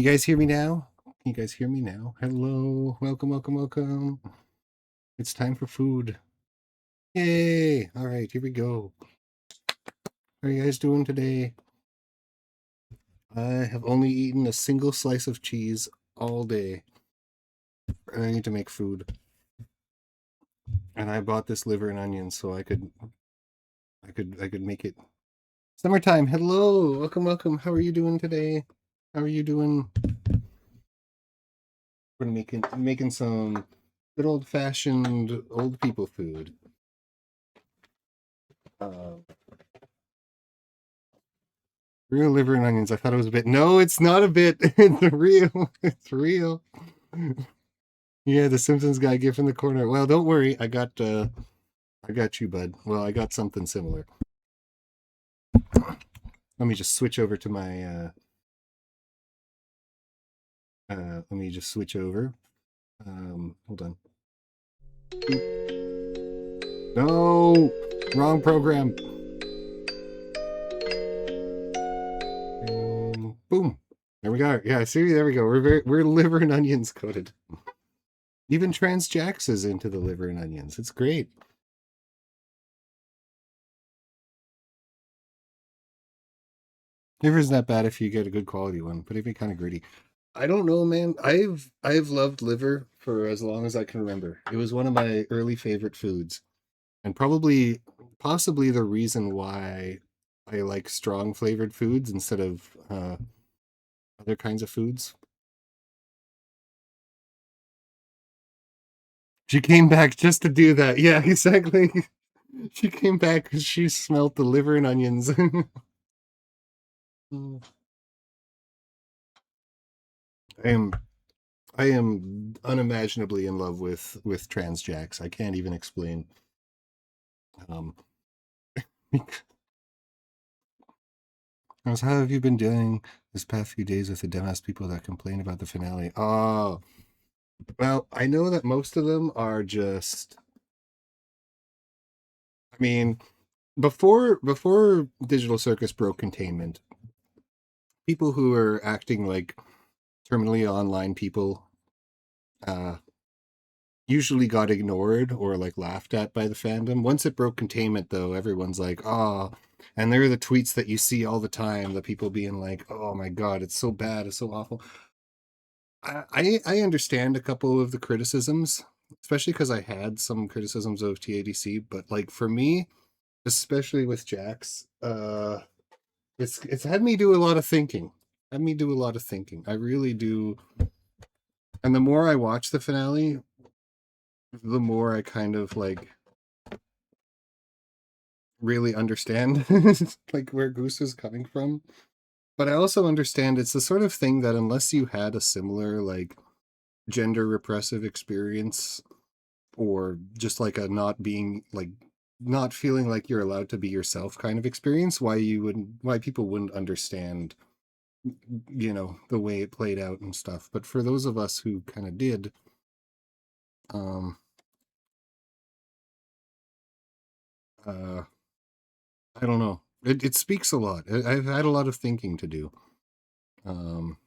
You guys hear me now? Can you guys hear me now? Hello. Welcome, welcome, welcome. It's time for food. Yay. All right, here we go. How are you guys doing today? I have only eaten a single slice of cheese all day. And I need to make food. And I bought this liver and onions so I could make it. Summertime. Hello. Welcome, welcome. How are you doing today? How are you doing? We're making some good old fashioned old people food. Uh, Real liver and onions. I thought it was a bit. No, it's not a bit. It's real. It's real. Yeah, the Simpsons guy gif in the corner. Well, don't worry. I got you, bud. Well, I got something similar. Let me just switch over to my let me just switch over. Hold on. No, wrong program. Boom. There we go. Yeah, see, there we go. We're liver and onions coated. Even Transjax is into the liver and onions. It's great. Liver isn't that bad if you get a good quality one, but it'd be kind of gritty. I don't know, man. I've loved liver for as long as I can remember. It was one of my early favorite foods, and possibly the reason why I like strong flavored foods instead of other kinds of foods. She came back just to do that. Yeah, exactly. She came back because she smelt the liver and onions. I am I am unimaginably in love with Transjacks. I can't even explain. Um, how have you been doing this past few days with the dumbass people that complain about the finale? Oh, well, I know that most of them are just. I mean, before Digital Circus broke containment, people who were acting like terminally online people uh usually got ignored or like laughed at by the fandom. Once it broke containment, though, everyone's like, "Oh," and there are the tweets that you see all the time, the people being like, "Oh my god, it's so bad, it's so awful." I understand a couple of the criticisms, especially because I had some criticisms of TADC, but like for me, especially with Jax, it's had me do a lot of thinking. Had me do a lot of thinking. I really do. And the more I watch the finale, the more I kind of like really understand like where Goose is coming from. But I also understand it's the sort of thing that unless you had a similar like gender repressive experience or just like a not being like not feeling like you're allowed to be yourself kind of experience, why people wouldn't understand the way it played out and stuff. But for those of us who kind of did, um uh I don't know. It speaks a lot. I've had a lot of thinking to do. Um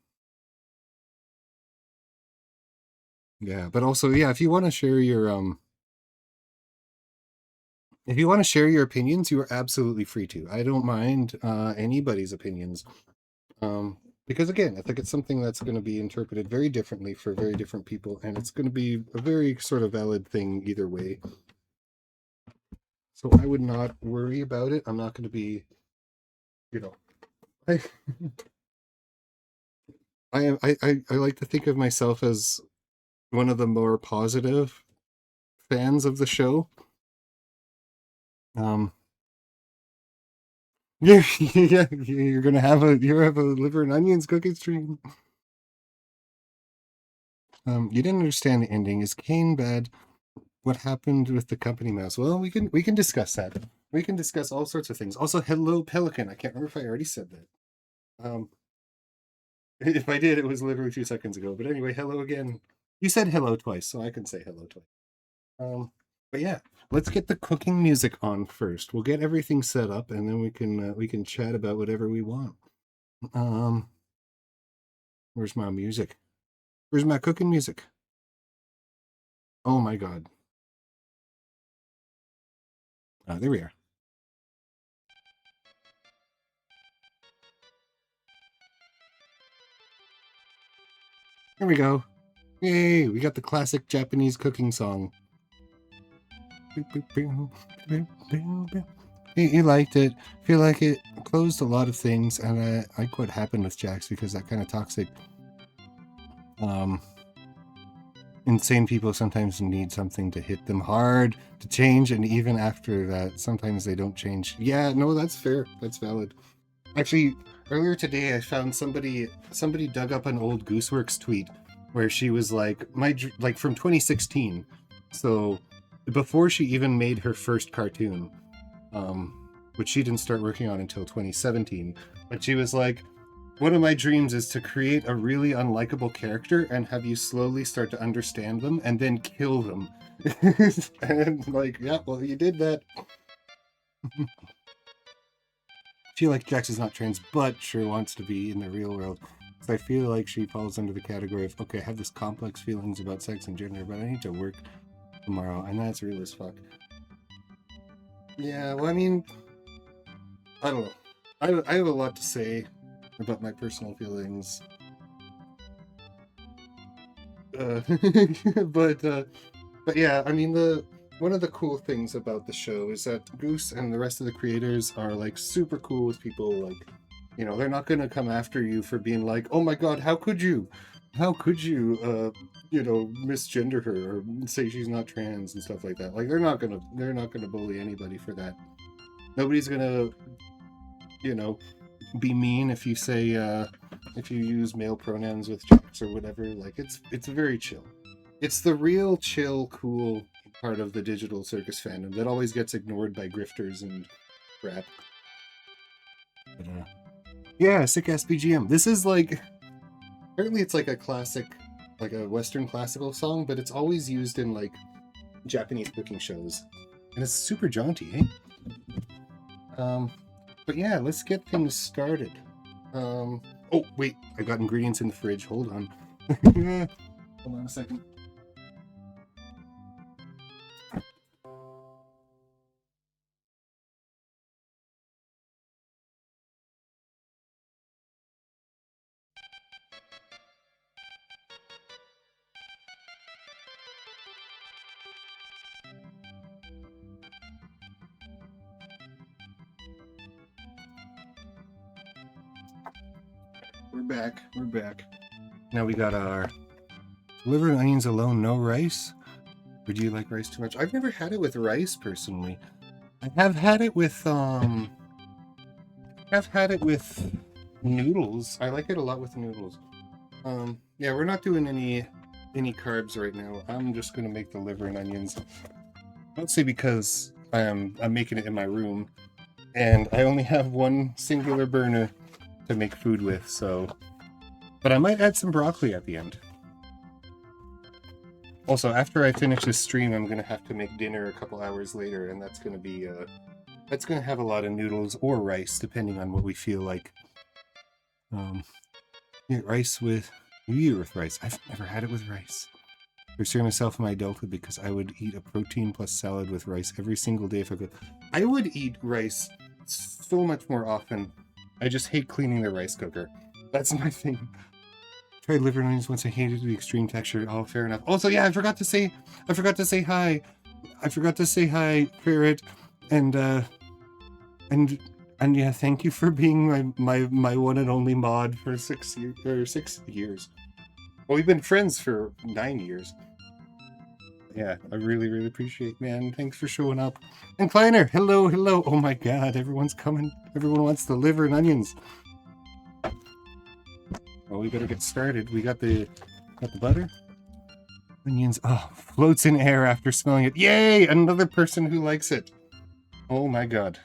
Yeah, but also, yeah, if you want to share your opinions, you are absolutely free to. I don't mind anybody's opinions. Because again, I think it's something that's going to be interpreted very differently for very different people, and it's going to be a very sort of valid thing either way. So I would not worry about it. I'm not going to be, you know, I I like to think of myself as one of the more positive fans of the show. Um, Yeah, yeah, you have a liver and onions cookie stream. You didn't understand the ending. Is Kane bad? What happened with the company mouse? Well, we can discuss that. We can discuss all sorts of things. Also, hello Pelican. I can't remember if I already said that. Um, if I did, it was literally 2 seconds ago. But anyway, hello again. You said hello twice, so I can say hello twice. But yeah, let's get the cooking music on first. We'll get everything set up, and then we can chat about whatever we want. Um, Where's my music? Where's my cooking music? Oh my god. There we are. Here we go. Yay, we got the classic Japanese cooking song. He liked it. I feel like it closed a lot of things, and I like what happened with Jax because that kind of toxic. Insane people sometimes need something to hit them hard to change, and even after that, sometimes they don't change. Yeah, no, that's fair. That's valid. Actually, earlier today, I found somebody dug up an old Gooseworks tweet where she was like, like from 2016, so before she even made her first cartoon, which she didn't start working on until 2017. But she was like, one of my dreams is to create a really unlikable character and have you slowly start to understand them and then kill them. And like, yeah, well, you did that. I feel like Jax is not trans, but sure wants to be in the real world. So I feel like she falls under the category of, okay, I have this complex feelings about sex and gender, but I need to work tomorrow, and that's real as fuck. Yeah, well, I mean, I don't know. I have a lot to say about my personal feelings. Uh, but yeah, I mean, one of the cool things about the show is that Goose and the rest of the creators are like super cool with people. Like, you know, they're not going to come after you for being like, oh my god, how could you you know, misgender her or say she's not trans and stuff like that. Like, they're not gonna bully anybody for that. Nobody's gonna, you know, be mean if you say if you use male pronouns with Jax or whatever. Like, it's very chill. It's the real chill, cool part of the digital circus fandom that always gets ignored by grifters and crap. But, yeah, sick ass BGM. This is like, apparently it's like a classic, like a Western classical song, but it's always used in like Japanese cooking shows, and it's super jaunty, eh? But yeah, let's get things started. Oh wait, I got ingredients in the fridge. Hold on. Hold on a second. We're back. We're back. Now we got our liver and onions alone, no rice. Or do you like rice too much? I've never had it with rice personally. I have had it with I've had it with noodles. I like it a lot with noodles. Yeah, we're not doing any carbs right now. I'm just gonna make the liver and onions. Mostly because I'm making it in my room, and I only have one singular burner to make food with. So, but I might add some broccoli at the end. Also, after I finish this stream, I'm gonna have to make dinner a couple hours later, and that's gonna be that's gonna have a lot of noodles or rice, depending on what we feel like. Yeah, rice with rice. I've never had it with rice. I restrain myself in my adulthood because I would eat a protein plus salad with rice every single day if I could. I would eat rice so much more often. I just hate cleaning the rice cooker. That's my thing. Tried liver and onions once. I hated the extreme texture. Oh, fair enough. Also, yeah, I forgot to say hi. I forgot to say hi, Ferret, and yeah, thank you for being my one and only mod for 6 years. Well, we've been friends for 9 years. Yeah, I really, really appreciate, man. Thanks for showing up. And Kleiner, hello, hello. Oh my god, everyone's coming. Everyone wants the liver and onions. Well, we better get started. We got the butter. Onions, oh, floats in air after smelling it. Yay! Another person who likes it. Oh my god.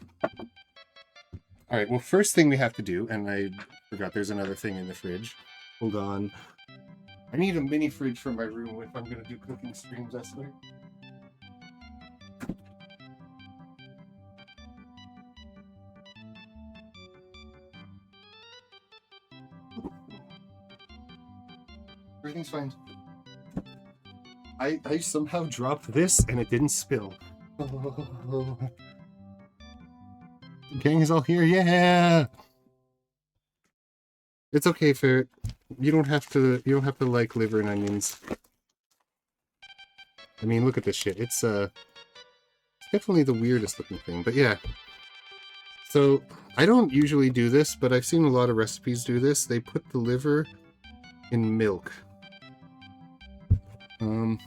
Alright, well, first thing we have to do, and I forgot there's another thing in the fridge. Hold on. I need a mini fridge for my room if I'm going to do cooking streams, I swear. Everything's fine. I somehow dropped this and it didn't spill. The gang is all here, yeah! It's okay, Ferret. You don't have to like liver and onions. I mean, look at this shit. It's definitely the weirdest looking thing, but yeah. So, I don't usually do this, but I've seen a lot of recipes do this. They put the liver in milk. I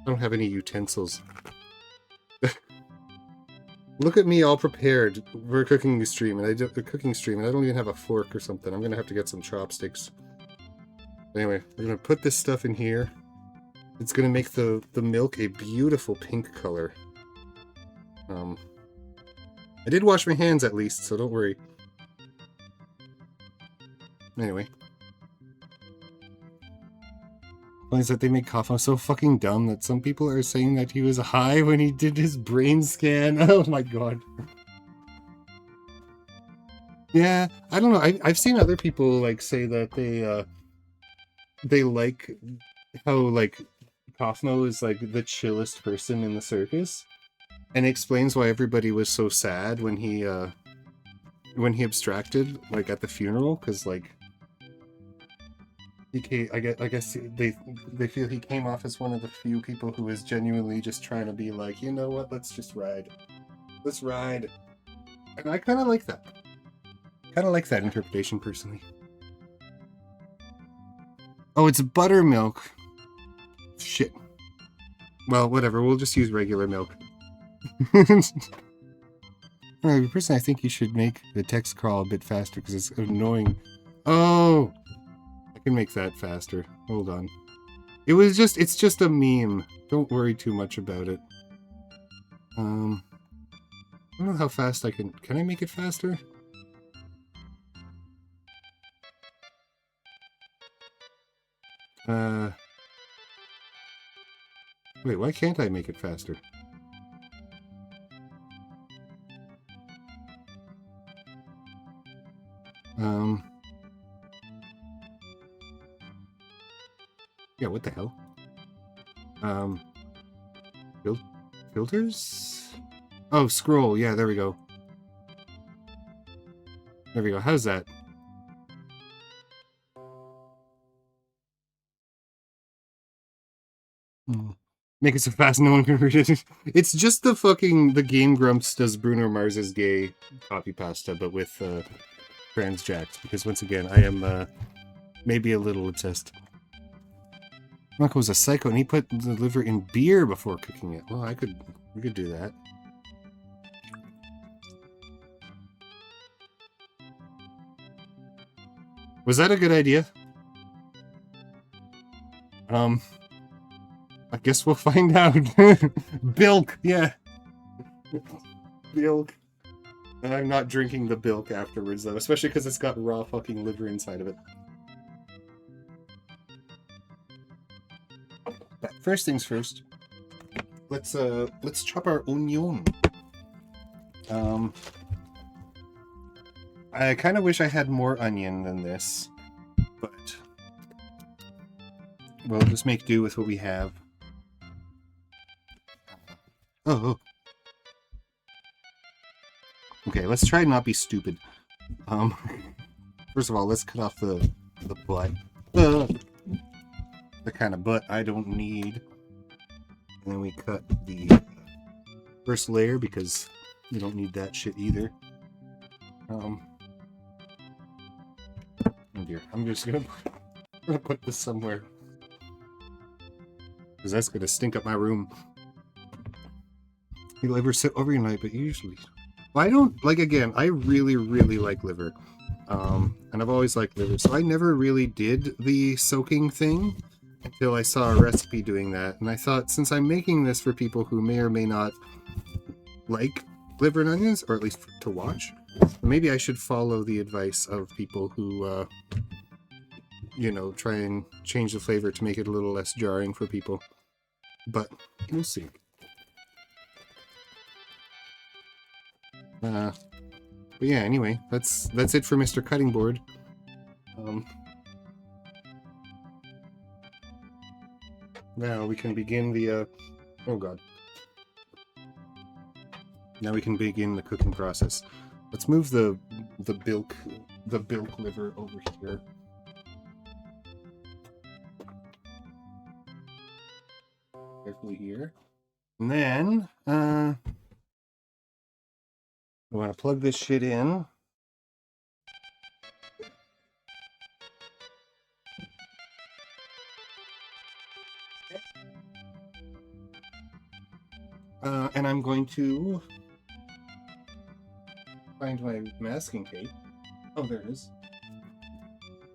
don't have any utensils. Look at me all prepared for a cooking stream, and I don't even have a fork or something. I'm gonna have to get some chopsticks. Anyway, we're gonna put this stuff in here. It's gonna make the milk a beautiful pink color. I did wash my hands at least, so don't worry. Anyway. Is that they make Kaufmo so fucking dumb that some people are saying that he was high when he did his brain scan. Oh my god. Yeah, I don't know. I've seen other people like say that they like how like Kaufmo is like the chillest person in the circus, and it explains why everybody was so sad when he abstracted like at the funeral, because like I guess they feel he came off as one of the few people who was genuinely just trying to be like, you know what, let's just ride. Let's ride. And I kind of like that. Kind of like that interpretation, personally. Oh, it's buttermilk. Shit. Well, whatever. We'll just use regular milk. Personally, I think you should make the text crawl a bit faster because it's annoying. Oh! I can make that faster. Hold on. It's just a meme. Don't worry too much about it. I don't know how fast I can I make it faster? Wait, why can't I make it faster? Yeah, what the hell? Filters? Oh, scroll. Yeah, there we go. There we go. How's that? Make it so fast no one can read it. It's just the Game Grumps does Bruno Mars's gay copy pasta, but with transjacks, because once again, I am maybe a little obsessed. Marco was a psycho, and he put the liver in beer before cooking it. Well, we could do that. Was that a good idea? I guess we'll find out. Bilk, yeah. Bilk. I'm not drinking the bilk afterwards, though, especially because it's got raw fucking liver inside of it. But first things first. Let's chop our onion. I kind of wish I had more onion than this, but we'll just make do with what we have. Oh. Okay, let's try not be stupid. First of all, let's cut off the butt. The kind of butt I don't need. And then we cut the first layer because we don't need that shit either. Oh dear, I'm just gonna put this somewhere. Because that's gonna stink up my room. You liver sit overnight, but usually... Well, I don't... Like, again, I really, really like liver. And I've always liked liver, so I never really did the soaking thing until I saw a recipe doing that. And I thought, since I'm making this for people who may or may not like liver and onions, or at least to watch, maybe I should follow the advice of people who, you know, try and change the flavor to make it a little less jarring for people. But we'll see. But yeah, anyway, that's it for Mr. Cutting Board. Now we can begin the, oh god. Now we can begin the cooking process. Let's move the bilk liver over here. Carefully here. And then, I want to plug this shit in. And I'm going to find my masking tape. Oh, there it is.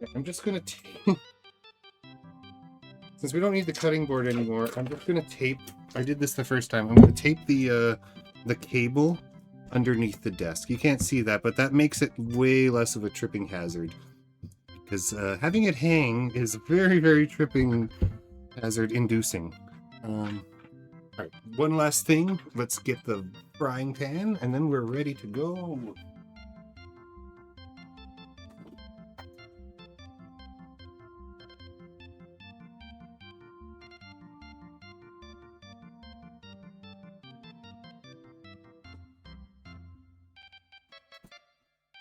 Yeah, I'm just going to tape. Since we don't need the cutting board anymore, I'm just going to tape. I did this the first time. I'm going to tape the cable underneath the desk. You can't see that, but that makes it way less of a tripping hazard. Because having it hang is very, very tripping hazard inducing. Alright, one last thing. Let's get the frying pan, and then we're ready to go.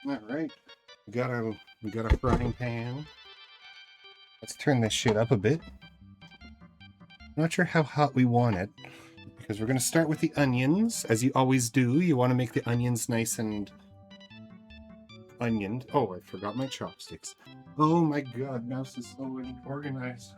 Alright, we got our frying pan. Let's turn this shit up a bit. Not sure how hot we want it, because we're going to start with the onions, as you always do. You want to make the onions nice and onioned. Oh, I forgot my chopsticks. Oh my god, Mouse is so organized.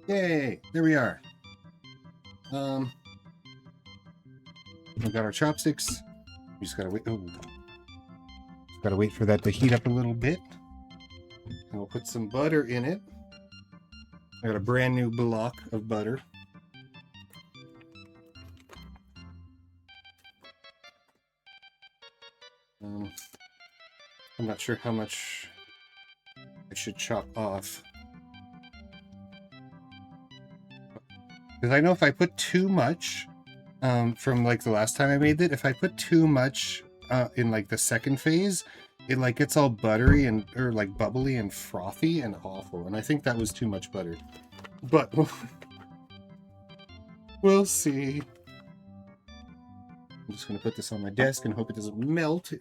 Yay, there we are. We got our chopsticks. We just gotta wait. Oh, just gotta wait for that to heat up a little bit. And we'll put some butter in it. I got a brand new block of butter. I'm not sure how much I should chop off. Because I know if I put too much, from like the last time I made it, if I put too much in like the second phase, it like gets all buttery and or like bubbly and frothy and awful. And I think that was too much butter. But we'll see. I'm just gonna put this on my desk and hope it doesn't melt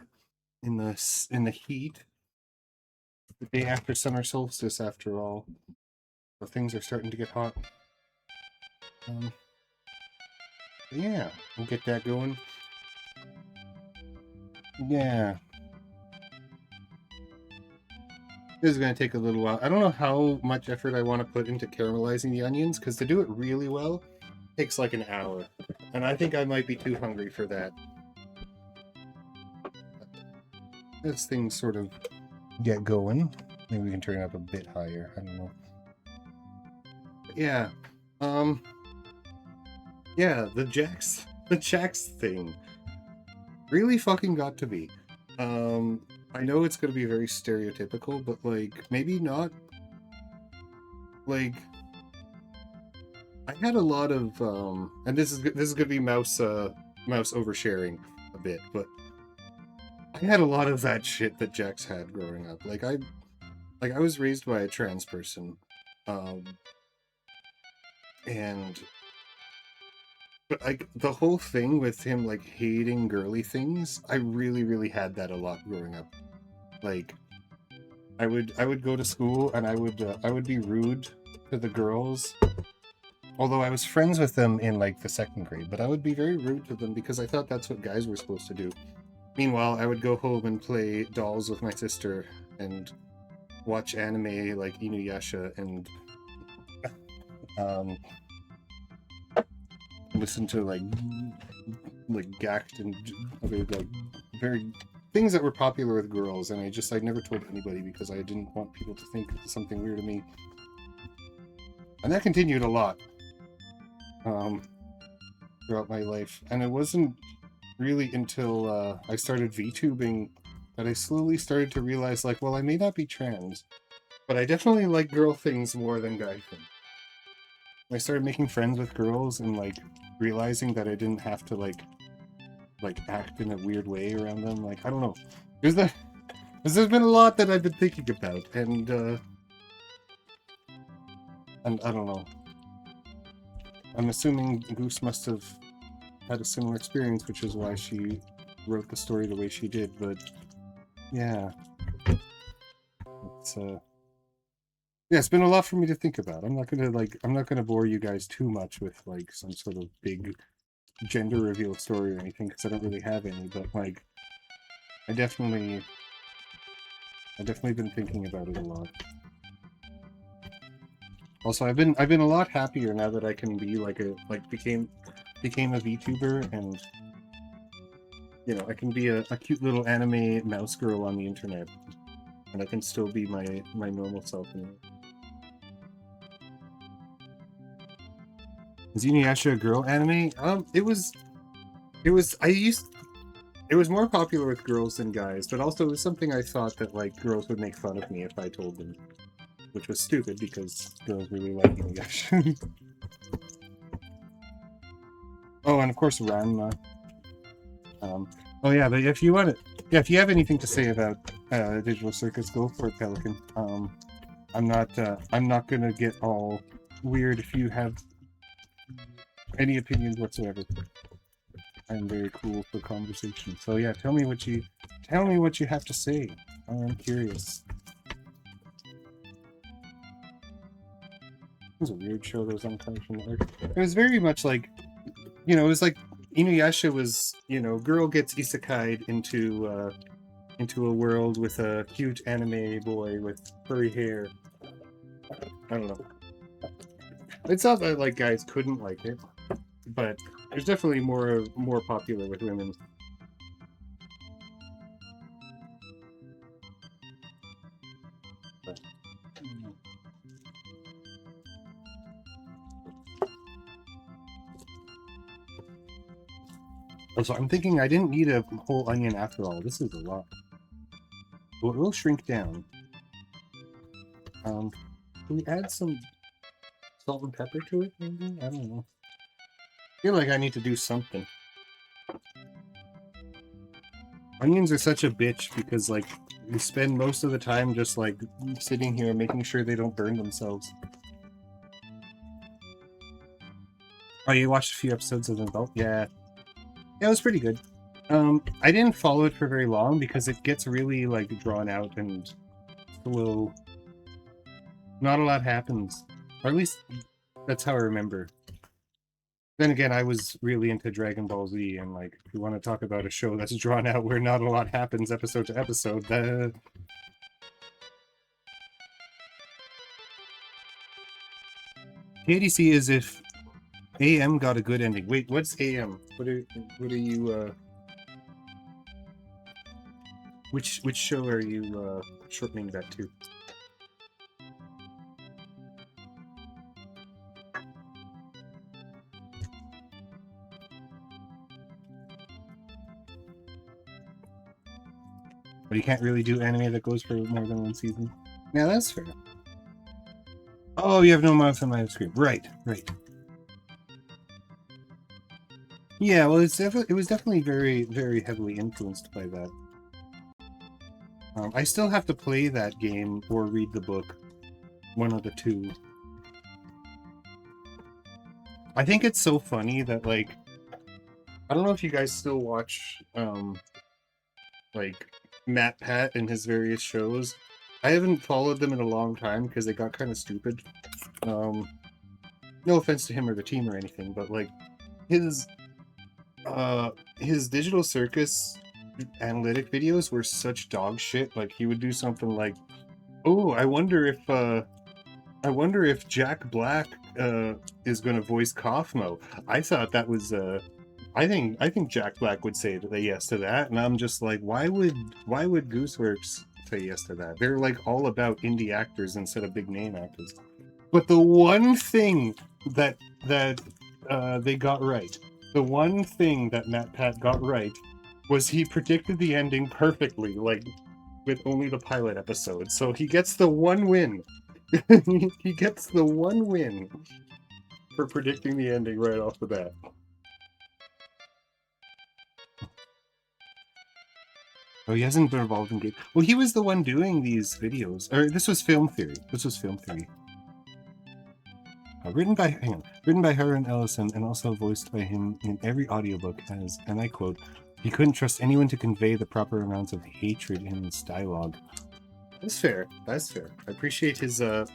in the heat. The day after summer solstice, after all, so things are starting to get hot. Yeah, we'll get that going. Yeah. This is going to take a little while. I don't know how much effort I want to put into caramelizing the onions, because to do it really well, it takes like an hour. And I think I might be too hungry for that. As things sort of get going. Maybe we can turn it up a bit higher. I don't know. But yeah. Yeah, the Jax thing really fucking got to me. I know it's gonna be very stereotypical, but like maybe not. Like I had a lot of and this is gonna be mouse oversharing a bit, but I had a lot of that shit that Jax had growing up. Like I was raised by a trans person, and but like the whole thing with him like hating girly things, I really had that a lot growing up. Like I would go to school and I would be rude to the girls. Although I was friends with them in like the second grade, but I would be very rude to them because I thought that's what guys were supposed to do. Meanwhile, I would go home and play dolls with my sister and watch anime like Inuyasha and listen to like Gact and other like very things that were popular with girls, and I never told anybody because I didn't want people to think something weird of me. And that continued a lot throughout my life. And it wasn't really until I started VTubing that I slowly started to realize, like, well, I may not be trans, but I definitely like girl things more than guy things. I started making friends with girls and like realizing that I didn't have to like act in a weird way around them. Like I don't know. There's been a lot that I've been thinking about, and I don't know. I'm assuming Goose must have had a similar experience, which is why she wrote the story the way she did. But yeah, it's yeah, it's been a lot for me to think about. I'm not gonna bore you guys too much with like some sort of big gender reveal story or anything because I don't really have any. But like, I definitely been thinking about it a lot. Also, I've been a lot happier now that I can be became a VTuber, and you know I can be a cute little anime mouse girl on the internet, and I can still be my normal self. Is Inuyasha a girl anime? It was more popular with girls than guys, but also it was something I thought that like girls would make fun of me if I told them, which was stupid because girls really like Inuyasha. Oh, and of course Ranma. Oh yeah, but if you want it, yeah, if you have anything to say about Digital Circus, go for it, Pelican. I'm not gonna get all weird if you have any opinions whatsoever. I'm very cool for conversation. So yeah, tell me what you have to say. I'm curious. It was a weird show that was on Cartoon Network. It was very much like, you know, it was like Inuyasha was, you know, girl gets isekai'd into a world with a cute anime boy with furry hair. I don't know. It's not that like guys couldn't like it, but it's definitely more popular with women. But, also, I'm thinking I didn't need a whole onion after all. This is a lot. Well, it will shrink down. Can we add some salt and pepper to it, maybe? I don't know. I feel like I need to do something. Onions are such a bitch because, like, we spend most of the time just, like, sitting here making sure they don't burn themselves. Oh, you watched a few episodes of Adult? Yeah. Yeah, it was pretty good. I didn't follow it for very long because it gets really, like, drawn out and slow. Not a lot happens. Or at least, that's how I remember. Then again, I was really into Dragon Ball Z, and, like, if you want to talk about a show that's drawn out where not a lot happens episode to episode, KDC is if AM got a good ending. Wait, what's AM? What are you, which show are you, shortening that to? But you can't really do anime that goes for more than one season. Yeah, that's fair. Oh, you have no mouth on my screen. Right. Yeah, well, it was definitely very, very heavily influenced by that. I still have to play that game or read the book. One of the two. I think it's so funny that, like, I don't know if you guys still watch, like, MatPat and his various shows. I haven't followed them in a long time because they got kind of stupid. No offense to him or the team or anything, but, like, his Digital Circus analytic videos were such dog shit. Like, he would do something like, oh, I wonder if Jack Black is going to voice Kaufmo. I thought that was I think Jack Black would say yes to that, and I'm just like, why would Gooseworks say yes to that? They're like all about indie actors instead of big name actors. But the one thing that they got right, the one thing that MatPat got right, was he predicted the ending perfectly, like with only the pilot episode. So he gets the one win. He gets the one win. for predicting the ending right off the bat. Oh, he hasn't been involved in game. Well, he was the one doing these videos. Or this was Film Theory. Written by Harlan Ellison and also voiced by him in every audiobook as, and I quote, he couldn't trust anyone to convey the proper amounts of hatred in his dialogue. That's fair. I appreciate his, I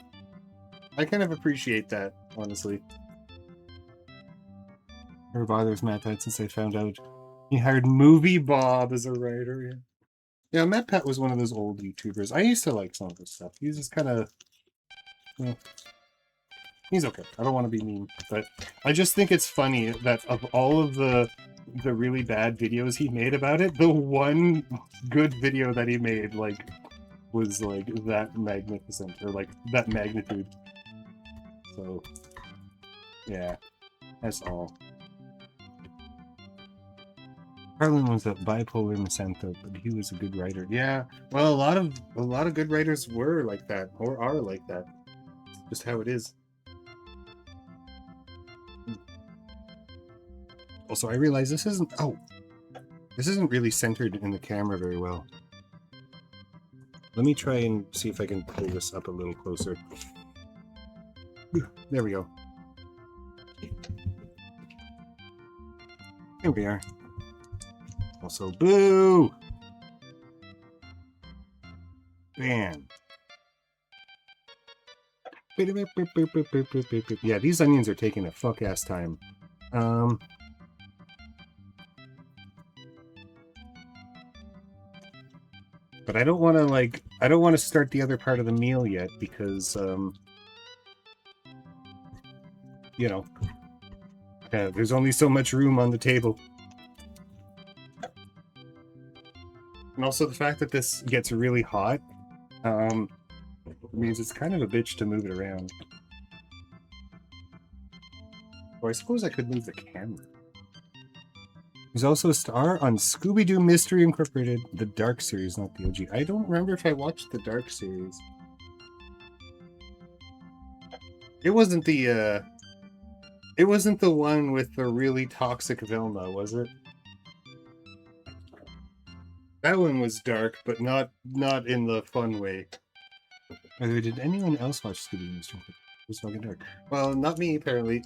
kind of appreciate that, honestly. Never bothers Matt Pat since I found out he hired Movie Bob as a writer. Yeah, Matt Pat was one of those old YouTubers. I used to like some of his stuff. He's just kind of, well, he's okay. I don't want to be mean, but I just think it's funny that of all of the really bad videos he made about it, the one good video that he made, like, was like that magnificent, or like that magnitude. So, yeah, that's all. Harlan was a bipolar misanthrope, but he was a good writer. Yeah, well, a lot of good writers were like that, or are like that. It's just how it is. Also, I realize this isn't really centered in the camera very well. Let me try and see if I can pull this up a little closer. There we go. Here we are. Also, boo! Bam. Yeah, these onions are taking a fuck-ass time. But I don't want to start the other part of the meal yet because, you know, there's only so much room on the table. And also the fact that this gets really hot, means it's kind of a bitch to move it around. Well, I suppose I could move the camera. He's also a star on Scooby-Doo Mystery Incorporated, the Dark series, not the OG. I don't remember if I watched the Dark series. It wasn't the one with the really toxic Velma, was it? That one was dark, but not in the fun way. By the way, did anyone else watch Scooby-Doo Mystery Incorporated? It was fucking dark. Well, not me, apparently.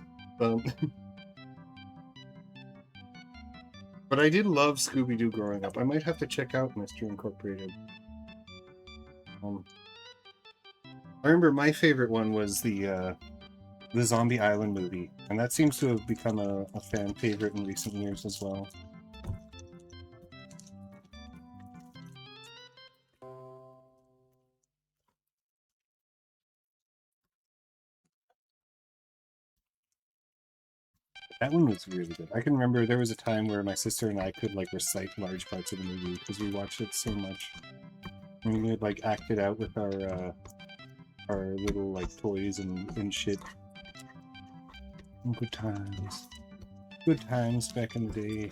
But I did love Scooby-Doo growing up. I might have to check out Mystery Incorporated. I remember my favorite one was the Zombie Island movie, and that seems to have become a fan favorite in recent years as well. That one was really good. I can remember there was a time where my sister and I could like recite large parts of the movie because we watched it so much. And we would like act it out with our little like toys and shit. Good times. Good times back in the day.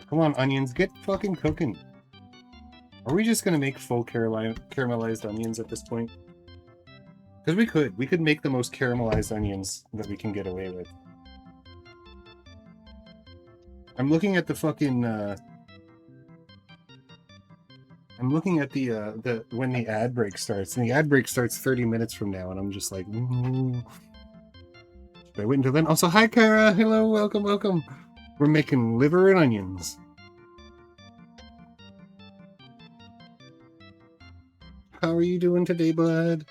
Come on, onions, get fucking cooking. Are we just gonna make full caramelized onions at this point? Because we could make the most caramelized onions that we can get away with. I'm looking at the fucking, I'm looking at the when the ad break starts, and the ad break starts 30 minutes from now, and I'm just like, should I wait until then? Also, hi, Kara. Hello, welcome. We're making liver and onions. How are you doing today, bud?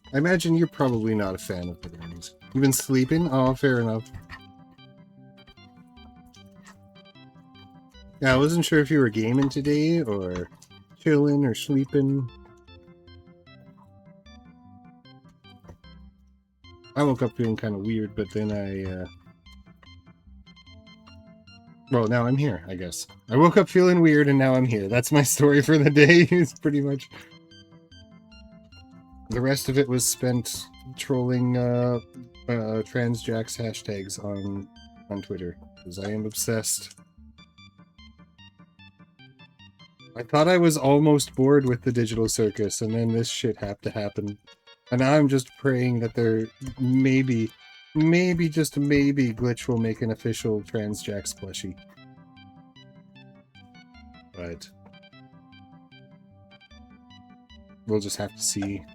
I imagine you're probably not a fan of bananas. You've been sleeping? Oh, fair enough. Yeah, I wasn't sure if you were gaming today, or chilling, or sleeping. I woke up feeling kind of weird, but then well, now I'm here, I guess. I woke up feeling weird, and now I'm here. That's my story for the day, is pretty much... The rest of it was spent trolling transjacks hashtags on Twitter, because I am obsessed. I thought I was almost bored with the digital circus, and then this shit had to happen. And now I'm just praying that there maybe, just maybe, Glitch will make an official transjacks plushie. But we'll just have to see.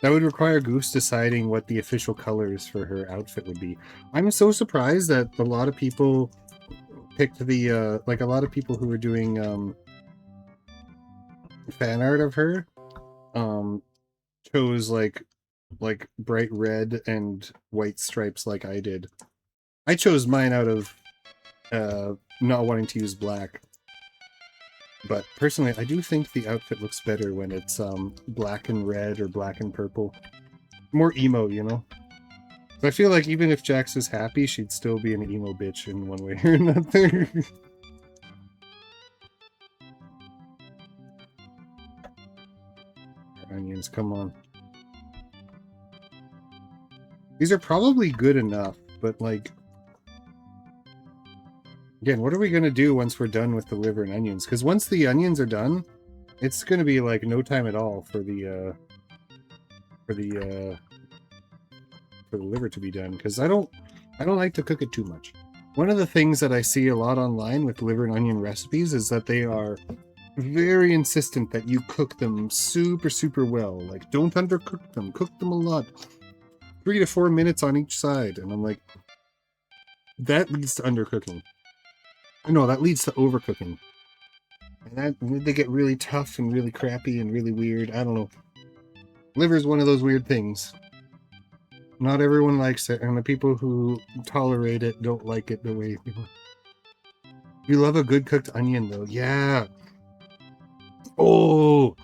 That would require Goose deciding what the official colors for her outfit would be. I'm so surprised that a lot of people picked the, like a lot of people who were doing fan art of her chose like bright red and white stripes like I did. I chose mine out of not wanting to use black. But personally, I do think the outfit looks better when it's black and red or black and purple. More emo, you know? So I feel like even if Jax is happy, she'd still be an emo bitch in one way or another. Onions, come on. These are probably good enough, but like... Again, what are we going to do once we're done with the liver and onions? Because once the onions are done, it's going to be like no time at all for the liver to be done. Because I don't like to cook it too much. One of the things that I see a lot online with liver and onion recipes is that they are very insistent that you cook them super, super well. Like, don't undercook them. Cook them a lot. 3 to 4 minutes on each side. And I'm like, that leads to undercooking. No, that leads to overcooking. And they get really tough and really crappy and really weird. I don't know. Liver is one of those weird things. Not everyone likes it, and the people who tolerate it don't like it the way people... You love a good cooked onion, though. Yeah. Oh!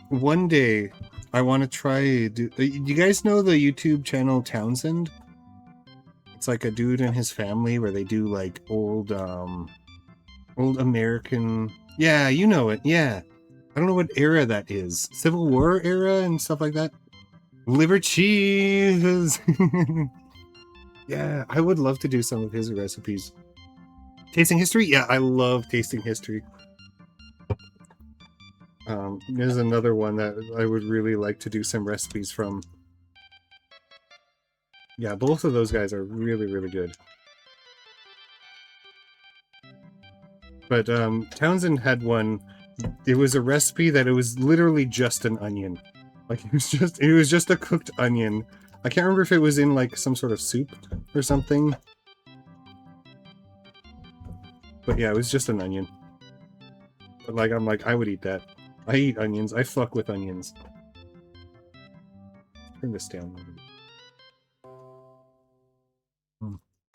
One day, I want to try... Do you guys know the YouTube channel Townsend? It's like a dude and his family where they do, like, old American... Yeah, you know it, yeah. I don't know what era that is. Civil War era and stuff like that? Liver cheese! Yeah, I would love to do some of his recipes. Tasting history? Yeah, I love tasting history. There's another one that I would really like to do some recipes from. Yeah, both of those guys are really, really good. But Townsend had one. It was a recipe that it was literally just an onion. Like it was just a cooked onion. I can't remember if it was in like some sort of soup or something. But yeah, it was just an onion. But like I'm like, I would eat that. I eat onions. I fuck with onions. Turn this down a little bit.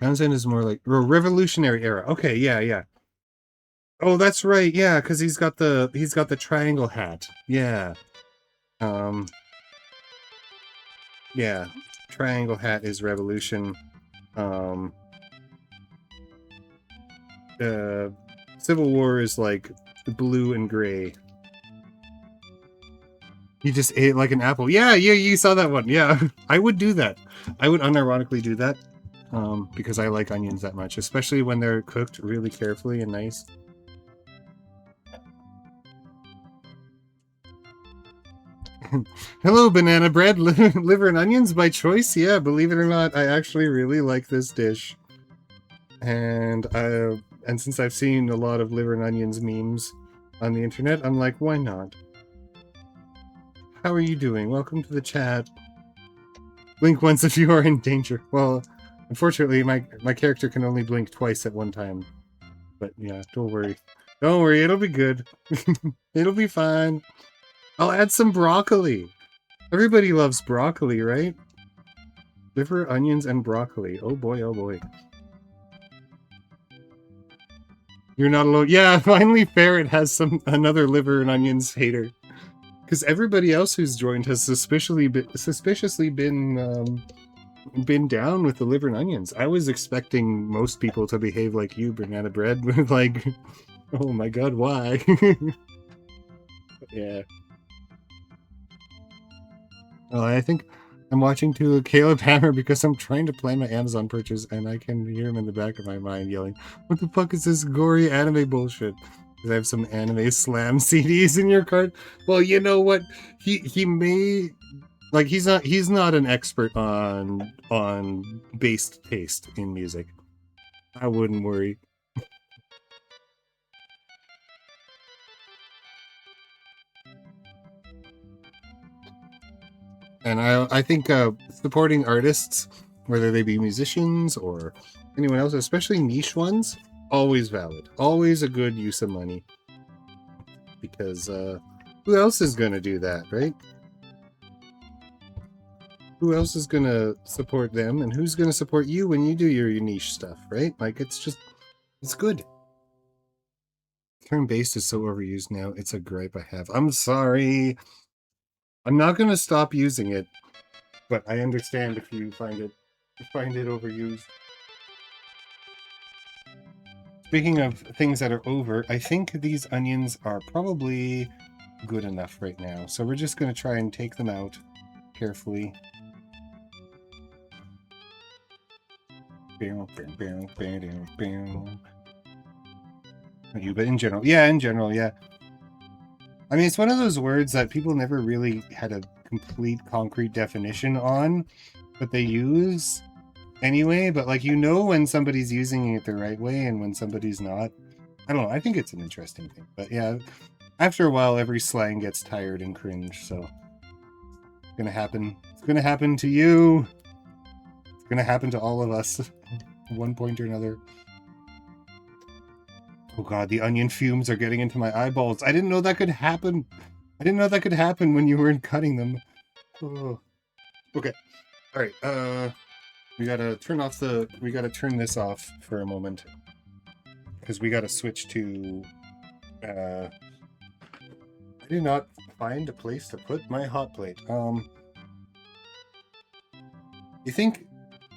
Townsend is more like Revolutionary era. Okay, yeah. Oh, that's right. Yeah, because he's got the triangle hat. Yeah. Yeah. Triangle hat is Revolution. Civil War is like blue and gray. You just ate like an apple. Yeah, you saw that one. Yeah, I would do that. I would unironically do that. Because I like onions that much, especially when they're cooked really carefully and nice. Hello, banana bread, liver and onions by choice. Yeah, believe it or not, I actually really like this dish. And since I've seen a lot of liver and onions memes on the internet, I'm like, why not? How are you doing? Welcome to the chat. Blink once if you are in danger. Well, unfortunately, my character can only blink twice at one time. But yeah, don't worry. Don't worry, it'll be good. It'll be fine. I'll add some broccoli. Everybody loves broccoli, right? Liver, onions, and broccoli. Oh boy, oh boy. You're not alone. Yeah, finally Ferret has another liver and onions hater. Because everybody else who's joined has suspiciously been down with the liver and onions. I was expecting most people to behave like you, banana bread. Like, oh my god, why? Yeah. Well, I think I'm watching to Caleb Hammer because I'm trying to plan my Amazon purchase, and I can hear him in the back of my mind yelling, "What the fuck is this gory anime bullshit?" Because I have some anime slam CDs in your cart. Well, you know what? He may like he's not an expert on based taste in music. I wouldn't worry. And I think supporting artists, whether they be musicians or anyone else, especially niche ones, always valid. Always a good use of money. Because who else is going to do that, right? Who else is going to support them, and who's going to support you when you do your niche stuff, right? Like, it's good. Term based is so overused now. It's a gripe I have. I'm sorry. I'm not going to stop using it, but I understand if you find it overused. Speaking of things that are over, I think these onions are probably good enough right now. So we're just going to try and take them out carefully. You, but in general, yeah. I mean, it's one of those words that people never really had a complete concrete definition on, but they use anyway. But like, you know when somebody's using it the right way and when somebody's not. I don't know. I think it's an interesting thing. But yeah, after a while, every slang gets tired and cringe. So it's gonna happen. It's gonna happen to you. It's gonna happen to all of us at one point or another. Oh god, the onion fumes are getting into my eyeballs. I didn't know that could happen. I didn't know that could happen when you weren't cutting them. Oh. Okay. All right. We gotta turn this off for a moment because we gotta switch to. I did not find a place to put my hot plate. You think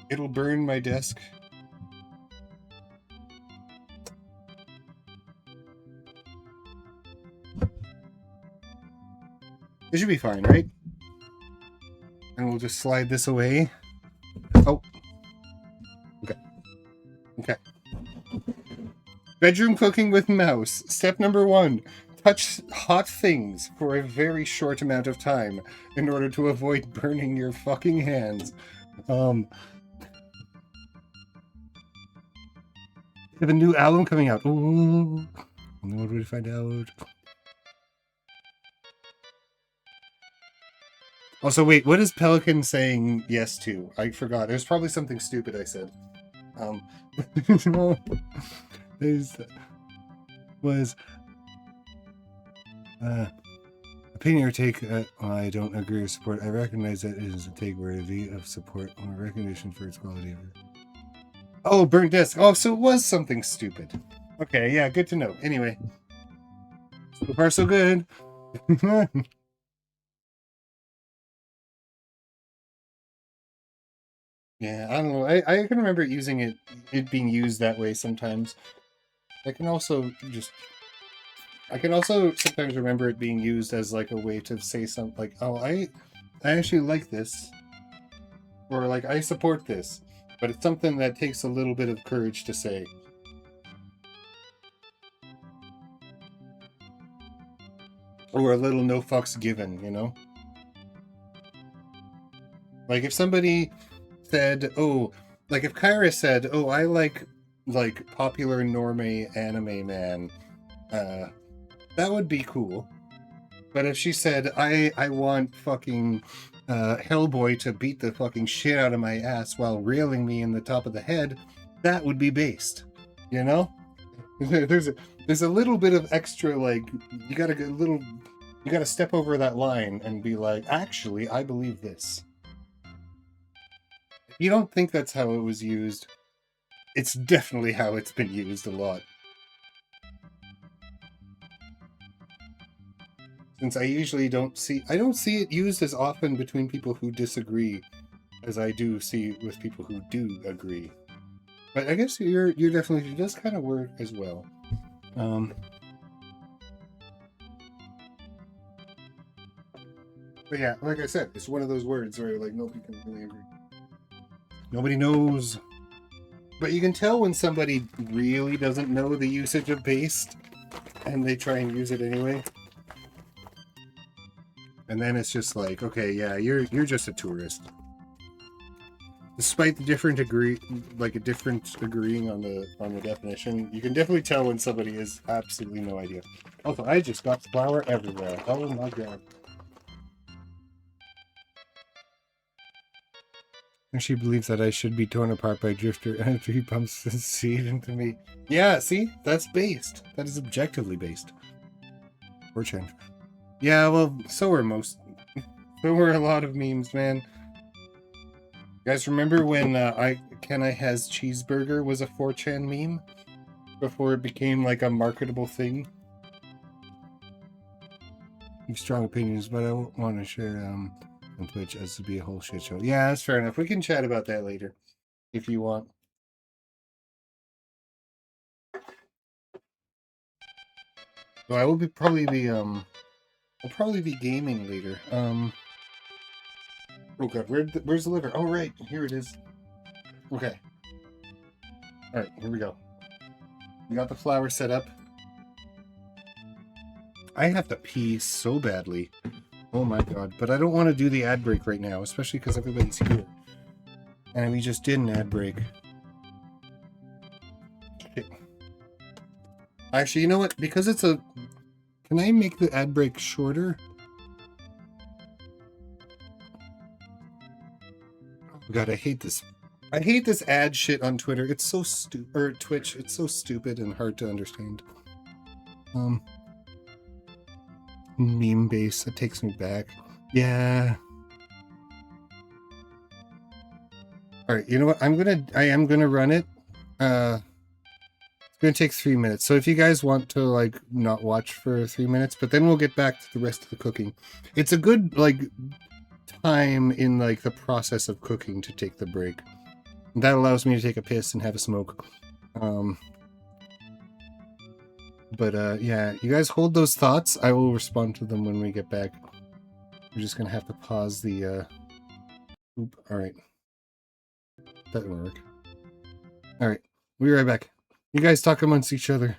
it'll burn my desk? It should be fine, right? And we'll just slide this away. Oh. Okay. Okay. Bedroom cooking with mouse. Step number 1. Touch hot things for a very short amount of time in order to avoid burning your fucking hands. They have a new album coming out. Ooh. What did we find out? Also, wait, what is Pelican saying yes to? I forgot. There's probably something stupid I said. Was opinion or take. I don't agree with support. I recognize that it is a take worthy of support or recognition for its quality. Oh, burnt disc. Oh, so it was something stupid. Okay, yeah, good to know. Anyway, so far so good. Yeah, I don't know. I can remember using it being used that way sometimes. I can also sometimes remember it being used as like a way to say something like, "Oh, I actually like this," or like, "I support this," but it's something that takes a little bit of courage to say. Or a little no fucks given, you know? Like if somebody said, "Oh," like if Kyra said, "Oh, I like popular normie anime man," that would be cool. But if she said, "I want fucking Hellboy to beat the fucking shit out of my ass while railing me in the top of the head," that would be based, you know? There's a little bit of extra, like, you gotta step over that line and be like, "Actually, I believe this." If you don't think that's how it was used, it's definitely how it's been used a lot. Since I usually don't see it used as often between people who disagree as I do see with people who do agree. But I guess you're definitely, it does kind of work as well. But yeah, like I said, it's one of those words where like nobody can really agree. Nobody knows. But you can tell when somebody really doesn't know the usage of based and they try and use it anyway. And then it's just like, okay, yeah, you're just a tourist. Despite the different agreeing on the definition, you can definitely tell when somebody has absolutely no idea. Also, I just got flour everywhere. Oh my god. And she believes that I should be torn apart by Drifter after he pumps the seed into me. Yeah, see? That's based. That is objectively based. 4chan. Yeah, well, so were most. So were a lot of memes, man. You guys remember when Can I Has Cheeseburger was a 4chan meme? Before it became like a marketable thing? I have strong opinions, but I won't want to share on Twitch as to be a whole shit show. Yeah, that's fair enough. We can chat about that later if you want. So I will probably be I'll probably be gaming later. Oh god, where's the liver? Oh right, here it is. Okay. Alright, here we go. We got the flour set up. I have to pee so badly. Oh my god, but I don't want to do the ad break right now, especially because everybody's here. And we just did an ad break. Shit. Actually, you know what? Because it's a... Can I make the ad break shorter? Oh god, I hate this. I hate this ad shit on Twitter. It's so stupid. Or Twitch. It's so stupid and hard to understand. Meme base. That takes me back. Yeah. Alright, you know what? I am gonna run it. It's gonna take 3 minutes. So if you guys want to like not watch for 3 minutes, but then we'll get back to the rest of the cooking. It's a good like time in like the process of cooking to take the break. That allows me to take a piss and have a smoke. Yeah, you guys hold those thoughts. I will respond to them when we get back. We're just gonna have to pause the Oop, alright. That didn't work. Alright, we'll be right back. You guys talk amongst each other.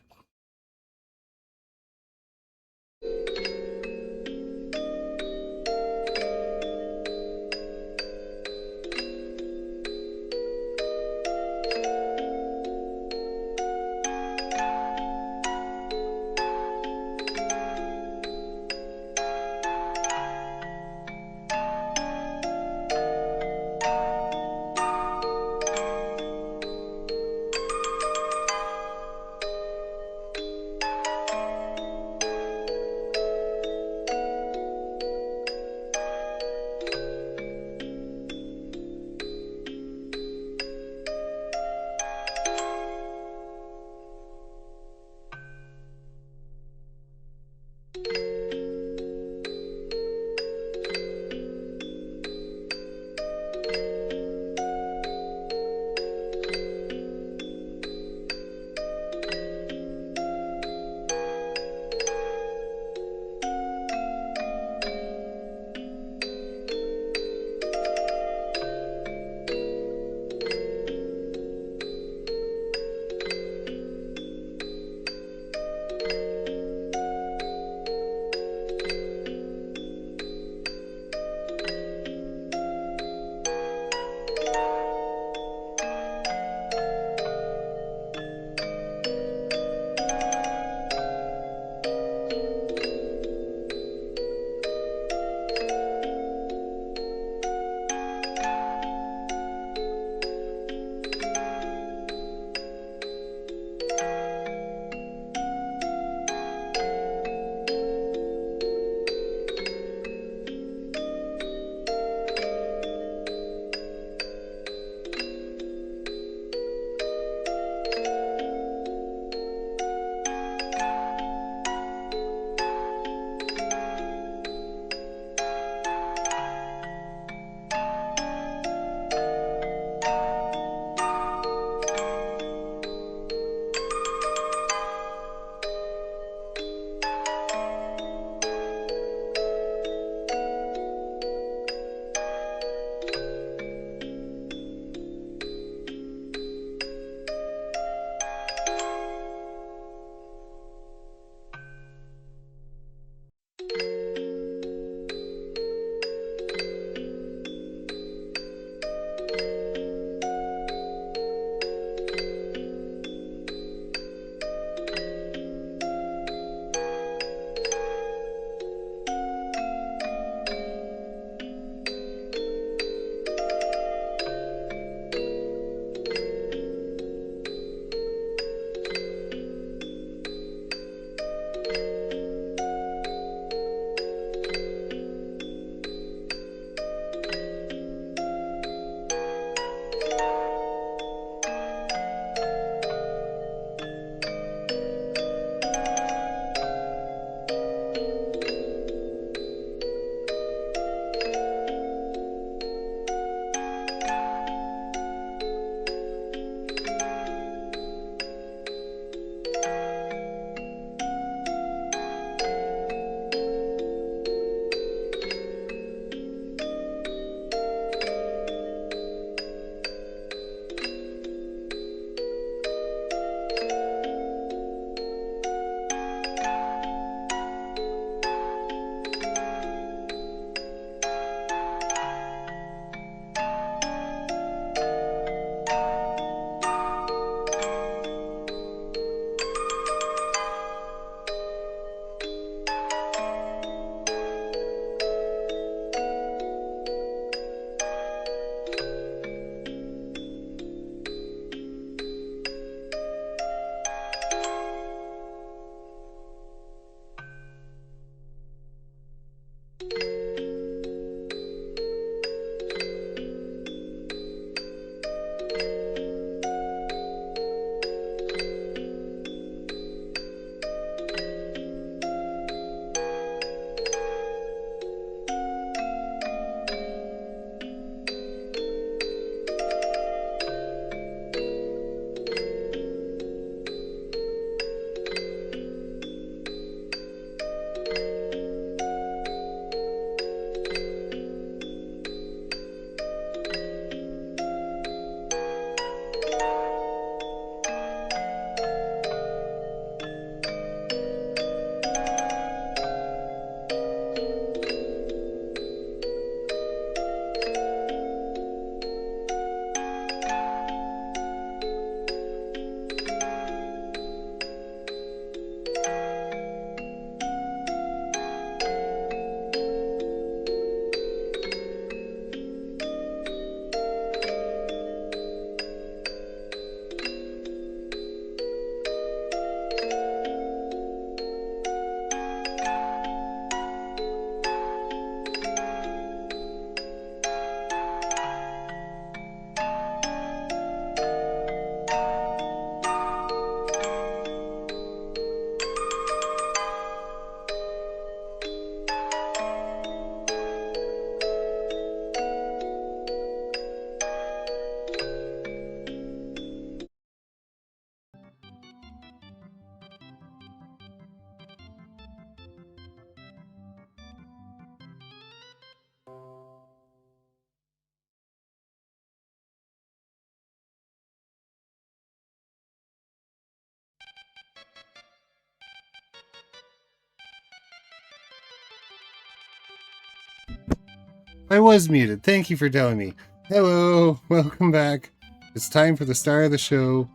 I was muted. Thank you for telling me. Hello, welcome back. It's time for the star of the show,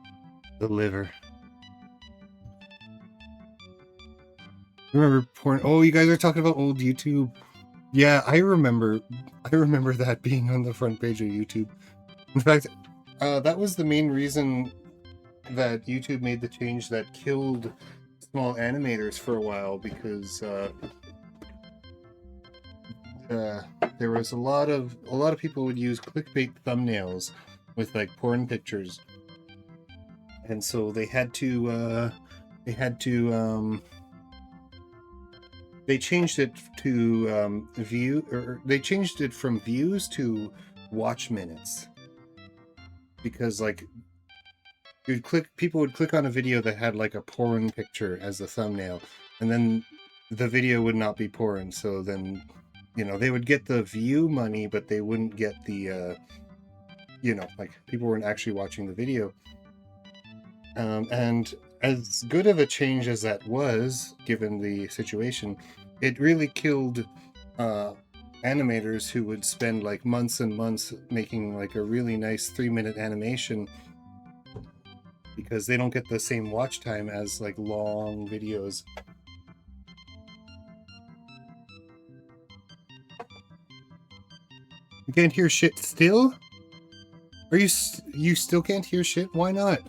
the liver. Remember porn? Oh, you guys are talking about old YouTube. Yeah, I remember that being on the front page of YouTube. In fact, that was the main reason that YouTube made the change that killed small animators for a while, because there was a lot of people would use clickbait thumbnails with like porn pictures, and so they had to they changed it to they changed it from views to watch minutes, because like people would click on a video that had like a porn picture as the thumbnail, and then the video would not be porn, so then they would get the view money, but they wouldn't get the like people weren't actually watching the video. And as good of a change as that was, given the situation, it really killed animators who would spend like months and months making like a really nice 3-minute animation, because they don't get the same watch time as like long videos. You can't hear shit still? Are you still can't hear shit? Why not?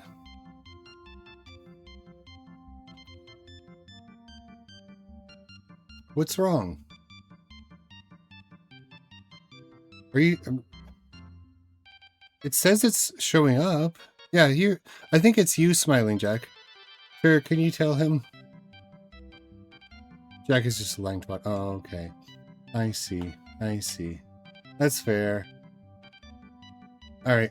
What's wrong? Are you it says it's showing up. Yeah, here I think it's you, Smiling Jack. Fair, can you tell him? Jack is just a lying twat. Oh, okay. I see. That's fair. All right.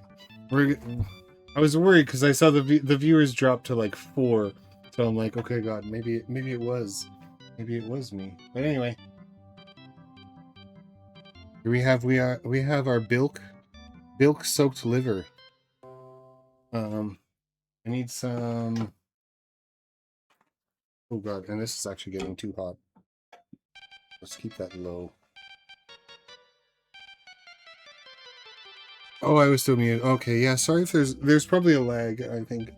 I was worried because I saw the viewers drop to like 4, so I'm like, okay, God, maybe it was me. But anyway, here we have our bilk soaked liver. I need some. Oh God, and this is actually getting too hot. Let's keep that low. Oh, I was still muted. Okay, yeah. Sorry if there's probably a lag, I think.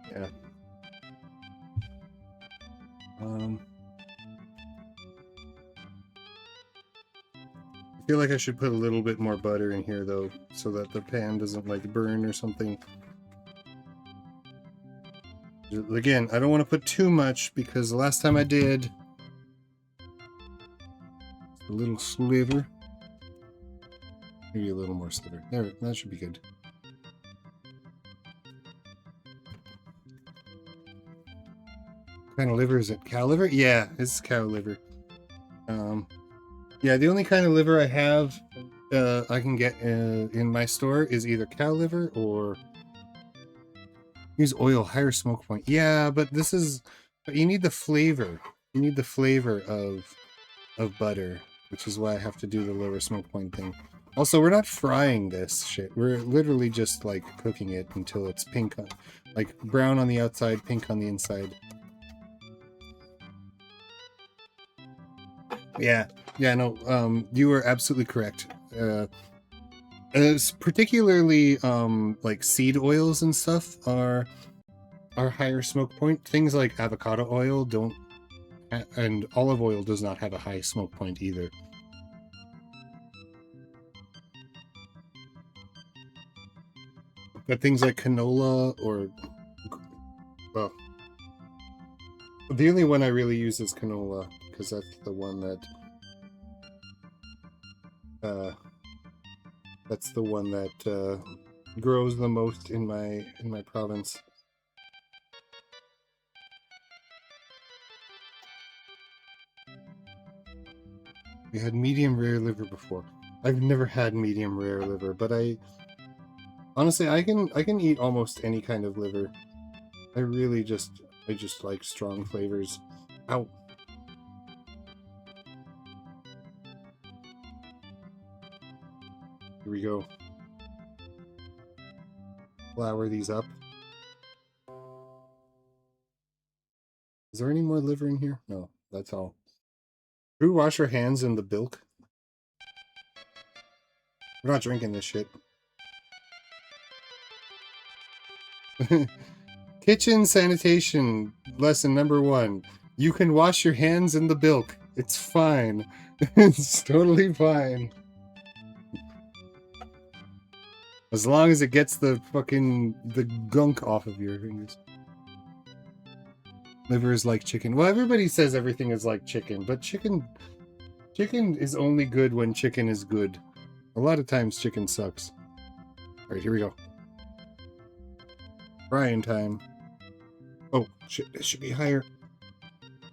Yeah. I feel like I should put a little bit more butter in here though, so that the pan doesn't like burn or something. Again, I don't want to put too much, because the last time I did, a little sliver. Maybe a little more sliver. There, that should be good. What kind of liver is it? Cow liver? Yeah, it's cow liver. Yeah, the only kind of liver I have, I can get in my store is either cow liver or use oil, higher smoke point. Yeah, but you need the flavor. You need the flavor of butter, which is why I have to do the lower smoke point thing. Also, we're not frying this shit. We're literally just like cooking it until it's pink, like brown on the outside, pink on the inside. Yeah, no, you are absolutely correct. As particularly like seed oils and stuff are higher smoke point. Things like avocado oil don't, and olive oil does not have a high smoke point either. But things like canola or, well, the only one I really use is canola, because that's the one that grows the most in my province. We had medium rare liver before. I've never had medium rare liver, but honestly I can eat almost any kind of liver. I just like strong flavors. Ow. Here we go. Flour these up. Is there any more liver in here? No, that's all. Who wash your hands in the bilk? We're not drinking this shit. Kitchen sanitation lesson number 1. You can wash your hands in the bilk. It's fine. It's totally fine. As long as it gets the gunk off of your fingers. Liver is like chicken. Well, everybody says everything is like chicken, but chicken is only good when chicken is good. A lot of times chicken sucks. All right, here we go. Frying time. Oh shit! This should be higher.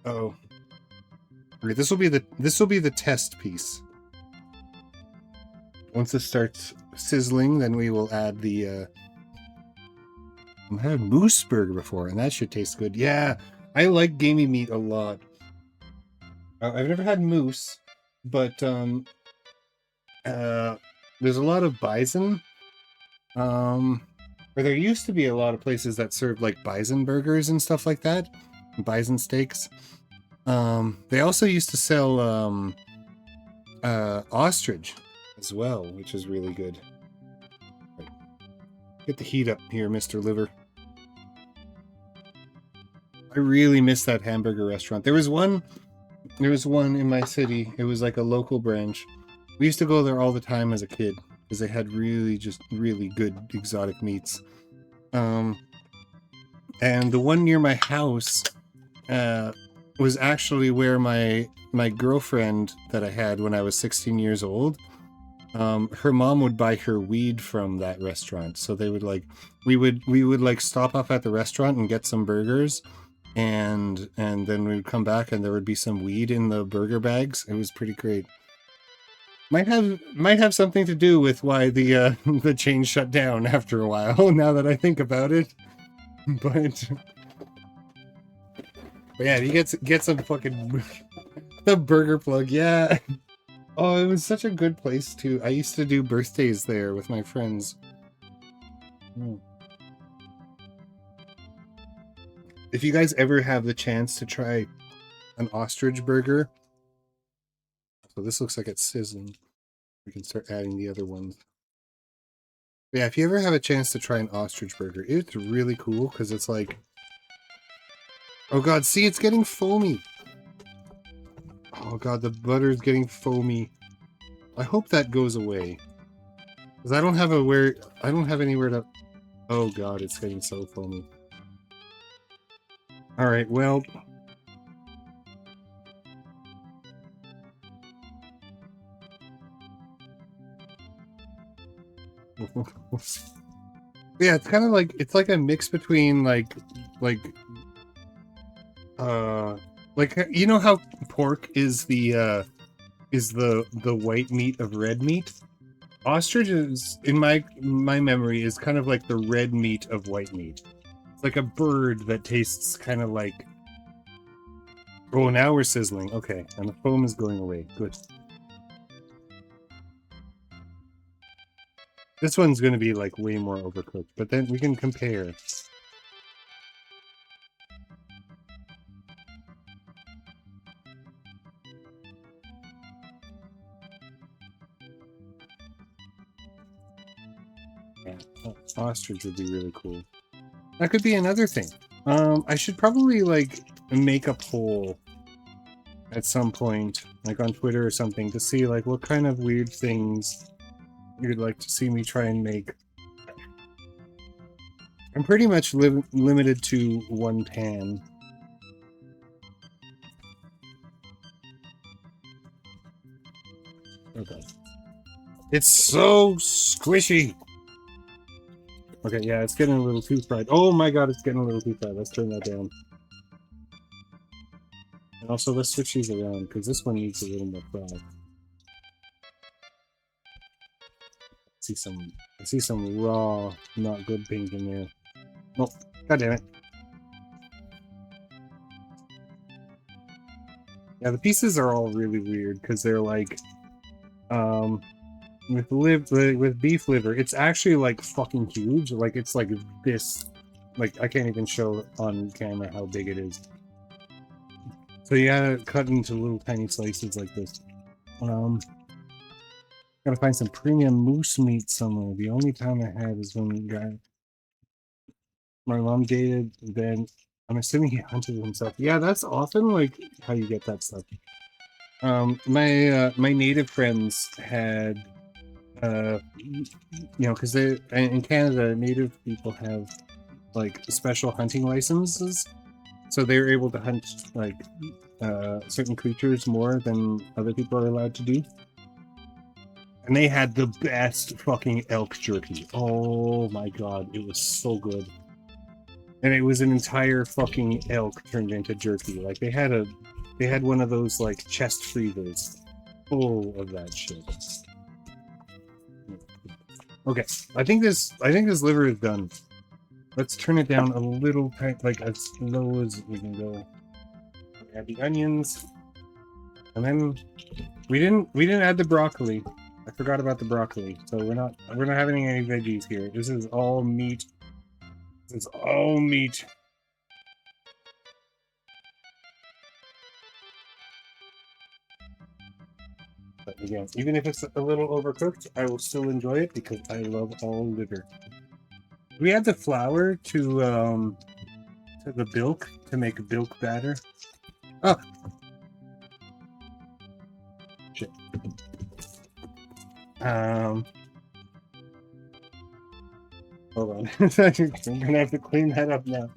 Uh-oh. Okay, this will be the test piece. Once this starts sizzling, then we will add the. I've had moose burger before, and that should taste good. Yeah, I like gamey meat a lot. I've never had moose, but there's a lot of bison. Or there used to be a lot of places that served like bison burgers and stuff like that, bison steaks. They also used to sell ostrich as well, which is really good. Get the heat up here, Mr. Liver. I really miss that hamburger restaurant. There was one in my city. It was like a local branch. We used to go there all the time as a kid because they had really good exotic meats. And the one near my house was actually where my girlfriend that I had when I was 16 years old, her mom would buy her weed from that restaurant. So they would we would like stop off at the restaurant and get some burgers, and then we would come back and there would be some weed in the burger bags. It was pretty great. Might have something to do with why the the chain shut down after a while. Now that I think about it, but yeah, he gets some fucking the burger plug. Yeah. Oh, it was such a good place too. I used to do birthdays there with my friends. If you guys ever have the chance to try an ostrich burger, so this looks like it's sizzling. We can start adding the other ones. But yeah, if you ever have a chance to try an ostrich burger, it's really cool because it's like, oh god, see, it's getting foamy. Oh god, the butter's getting foamy. I hope that goes away. Because I don't have anywhere to... Oh god, it's getting so foamy. Alright, well... yeah, it's kind of like, it's like a mix between like, you know how pork is the white meat of red meat? Ostrich is, in my memory, is kind of like the red meat of white meat. It's like a bird that tastes kind of like... Oh, now we're sizzling. Okay, and the foam is going away. Good. This one's going to be like way more overcooked, but then we can compare. Yeah, ostrich would be really cool. That could be another thing. I should probably like make a poll at some point, like on Twitter or something, to see like what kind of weird things you'd like to see me try and make. I'm pretty much limited to one pan. Okay. It's so squishy! Okay, yeah, it's getting a little too fried. Oh my god, it's getting a little too fried. Let's turn that down. And also, let's switch these around, because this one needs a little more fried. I see some raw, not good pink in there. Oh, god damn it. Yeah, the pieces are all really weird, because they're like, with beef liver, it's actually like fucking huge. Like it's like this, like I can't even show on camera how big it is. So you gotta cut into little tiny slices like this. Gotta find some premium moose meat somewhere. The only time I had is when my mom dated. Then I'm assuming he hunted himself. Yeah, that's often like how you get that stuff. My native friends had because they in Canada, native people have like special hunting licenses, so they're able to hunt like certain creatures more than other people are allowed to do. And they had the best fucking elk jerky. Oh my god, it was so good. And it was an entire fucking elk turned into jerky. Like they had one of those like chest freezers full of that shit. Okay, I think this liver is done. Let's turn it down a little, like as low as we can go. Add the onions, and then we didn't add the broccoli. I forgot about the broccoli, so we're not having any veggies here. This is all meat. This is all meat. But again, even if it's a little overcooked, I will still enjoy it because I love all liver. We add the flour to the bilk to make bilk batter. Oh, shit. Hold on. I'm gonna have to clean that up now.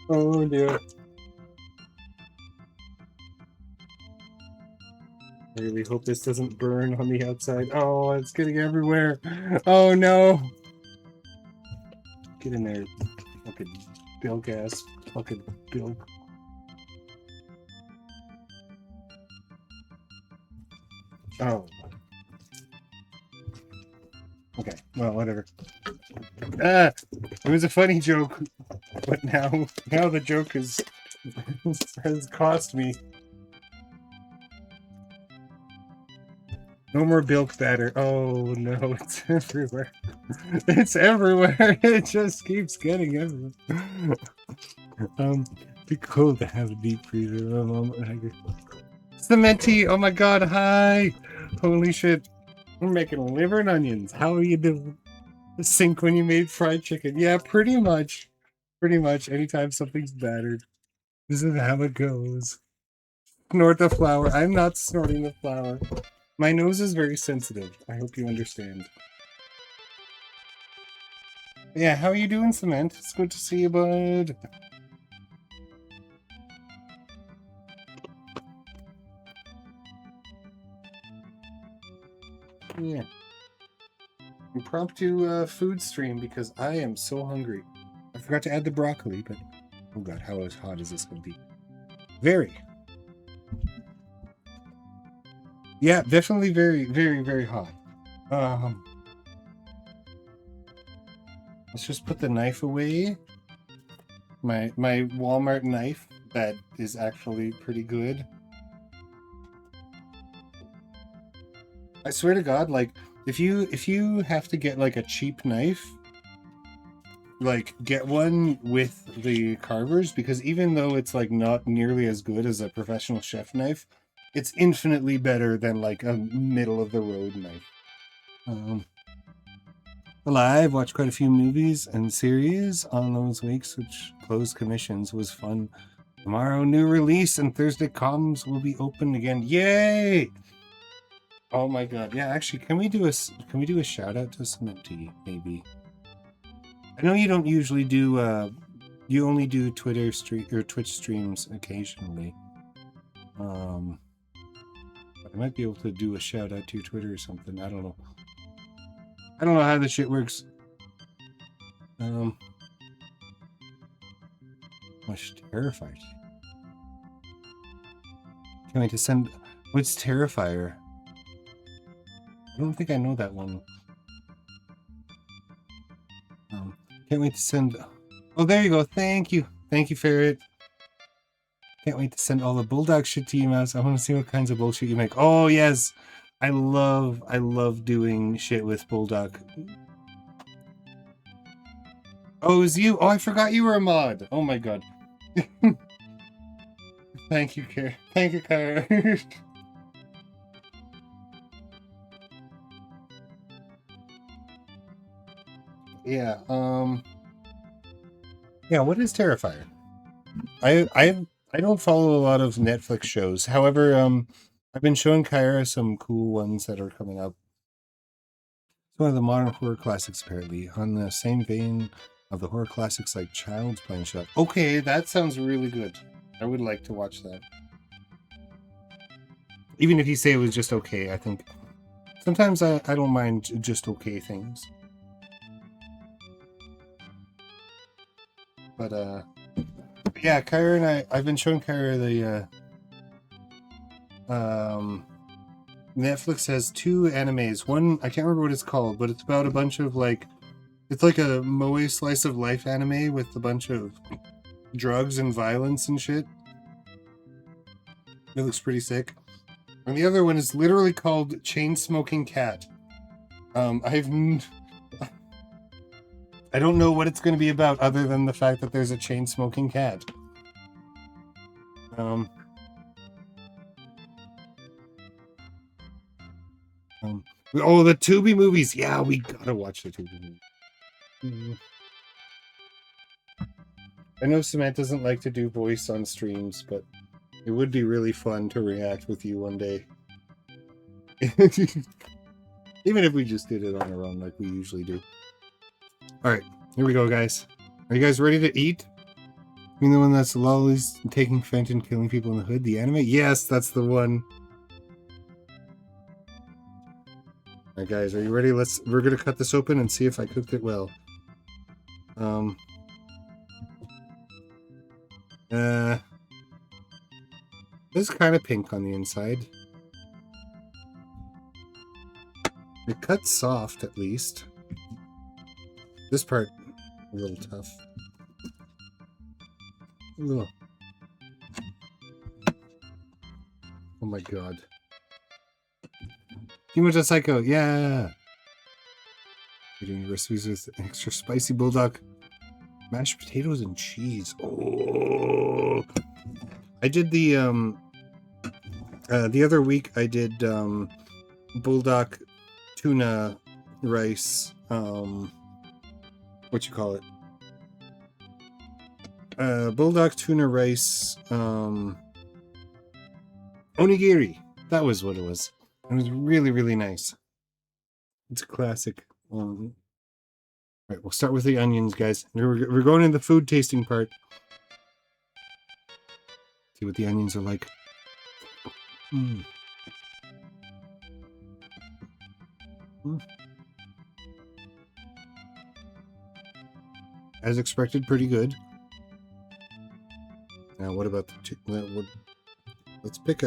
Oh dear. I really hope this doesn't burn on the outside. Oh, it's getting everywhere. Oh no. Get in there. Fucking bilk ass. Fucking bilk. Oh. Okay, well, whatever. It was a funny joke, but now the joke has cost me. No more bilk batter. Oh no, it's everywhere. It's everywhere. It just keeps getting everywhere. Be cool to have a deep freezer. Cementy, oh my god, hi! Holy shit. We're making liver and onions. How are you doing? The sink when you made fried chicken. Yeah, pretty much. Pretty much. Anytime something's battered. This is how it goes. Snort the flour. I'm not snorting the flour. My nose is very sensitive. I hope you understand. Yeah, how are you doing, Cement? It's good to see you, bud. Yeah. Impromptu food stream because I am so hungry. I forgot to add the broccoli, but oh god, how hot is this going to be? Very. Yeah, definitely very, very, very hot. Let's just put the knife away. My Walmart knife that is actually pretty good. I swear to God, like if you have to get like a cheap knife, like get one with the carvers, because even though it's like not nearly as good as a professional chef knife, it's infinitely better than like a middle of the road knife. Alive, watched quite a few movies and series on those weeks, which closed commissions was fun. Tomorrow, new release, and Thursday comms will be open again. Yay! Oh my god! Yeah, actually, can we do a shout out to Cementy, maybe? I know you don't usually do. You only do Twitter stream or Twitch streams occasionally. But I might be able to do a shout out to your Twitter or something. I don't know. I don't know how this shit works. Much terrified. Can't wait to send. What's Terrifier? I don't think I know that one. Can't wait to send. Oh, there you go. Thank you, Ferret. Can't wait to send all the Bulldog shit to you, Mouse. I want to see what kinds of bullshit you make. Oh yes, I love doing shit with Bulldog. Oh, it was you. Oh, I forgot you were a mod. Oh my god. thank you, Kara. Thank you, Kara. Yeah. Yeah. What is Terrifier? I don't follow a lot of Netflix shows. However, I've been showing Kyra some cool ones that are coming up. It's one of the modern horror classics, apparently, on the same vein of the horror classics like Child's Play Shop. Okay, that sounds really good. I would like to watch that. Even if you say it was just okay, I think sometimes I don't mind just okay things. But yeah, Kyra and I've been showing Kyra the Netflix has two animes. One, I can't remember what it's called, but it's about a bunch of like, it's like a moe slice of life anime with a bunch of drugs and violence and shit. It looks pretty sick. And the other one is literally called Chain Smoking Cat. I don't know what it's going to be about other than the fact that there's a chain smoking cat. Oh, the Tubi movies. Yeah, we gotta watch the Tubi movies. I know Samantha doesn't like to do voice on streams, but it would be really fun to react with you one day. Even if we just did it on our own like we usually do. Alright, here we go, guys. Are you guys ready to eat? You mean the one that's Lolly's taking Fenton, killing people in the hood? The anime? Yes, that's the one. Alright, guys, are you ready? We're gonna cut this open and see if I cooked it well. This is kind of pink on the inside. It cuts soft, at least. This part, a little tough. Ugh. Oh my god. Kimoja Psycho, yeah! We're doing recipes with extra spicy bulldog. Mashed potatoes and cheese. Oh! I did the other week I did bulldog tuna rice, what you call it? Bulldog tuna rice, onigiri. That was what it was. It was really, really nice. It's a classic. All right, we'll start with the onions, guys. We're going in the food tasting part. See what the onions are like. As expected, pretty good. Now, what about the let's pick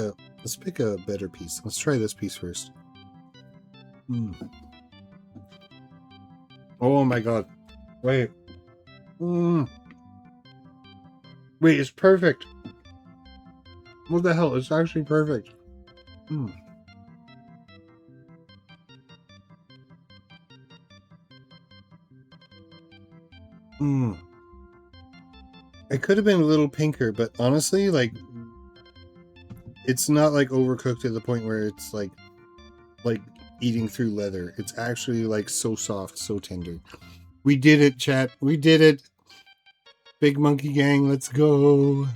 a better piece. Let's try this piece first. Oh my god! Wait. Wait, it's perfect. What the hell? It's actually perfect. It could have been a little pinker, but honestly, like, it's not like overcooked to the point where it's like eating through leather. It's actually like so soft, so tender. We did it, chat. We did it. Big Monkey Gang, let's go.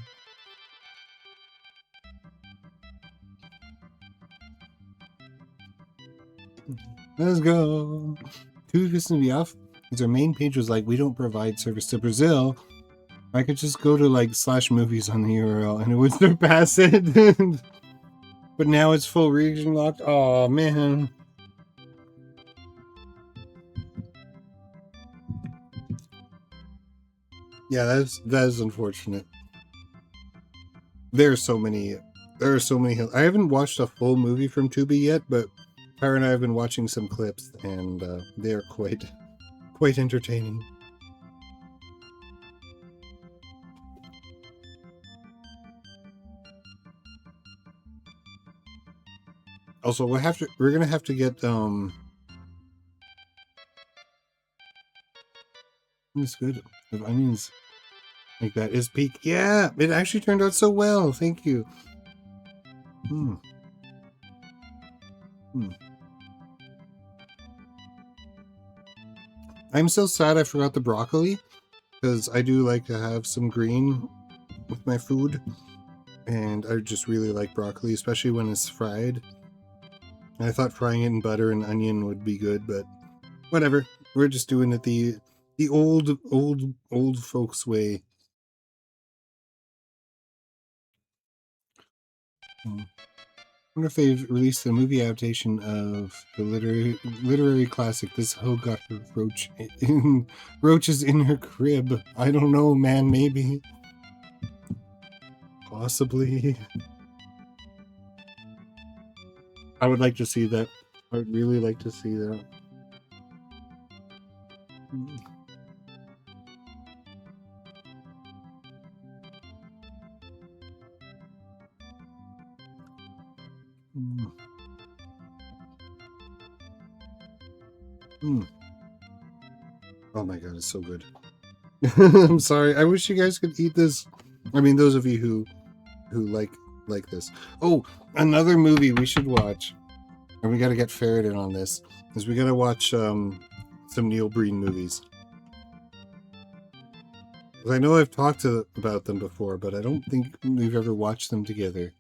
Let's go. Too to be off. Because our main page was like, we don't provide service to Brazil. I could just go to like /movies on the URL and it would surpass it. But now it's full region locked. Oh man. Yeah, that is unfortunate. There are so many. I haven't watched a full movie from Tubi yet, but Tara and I have been watching some clips, and they are quite entertaining. Also, we're gonna have to get it's good. The onions. Like that is peak. Yeah, it actually turned out so well. Thank you. Hmm. I'm so sad I forgot the broccoli, because I do like to have some green with my food, and I just really like broccoli, especially when it's fried. And I thought frying it in butter and onion would be good, but whatever. We're just doing it the old folks way. I wonder if they've released a movie adaptation of the literary classic. This hoe got her roaches in her crib. I don't know, man. Maybe, possibly. I would like to see that. I would really like to see that. Mm. Mm. Oh my god, it's so good. I'm sorry. I wish you guys could eat this. I mean, those of you who like this. Oh, another movie we should watch, and we got to get Ferret in on this, is we got to watch some Neil Breen movies. I know I've talked about them before, but I don't think we've ever watched them together.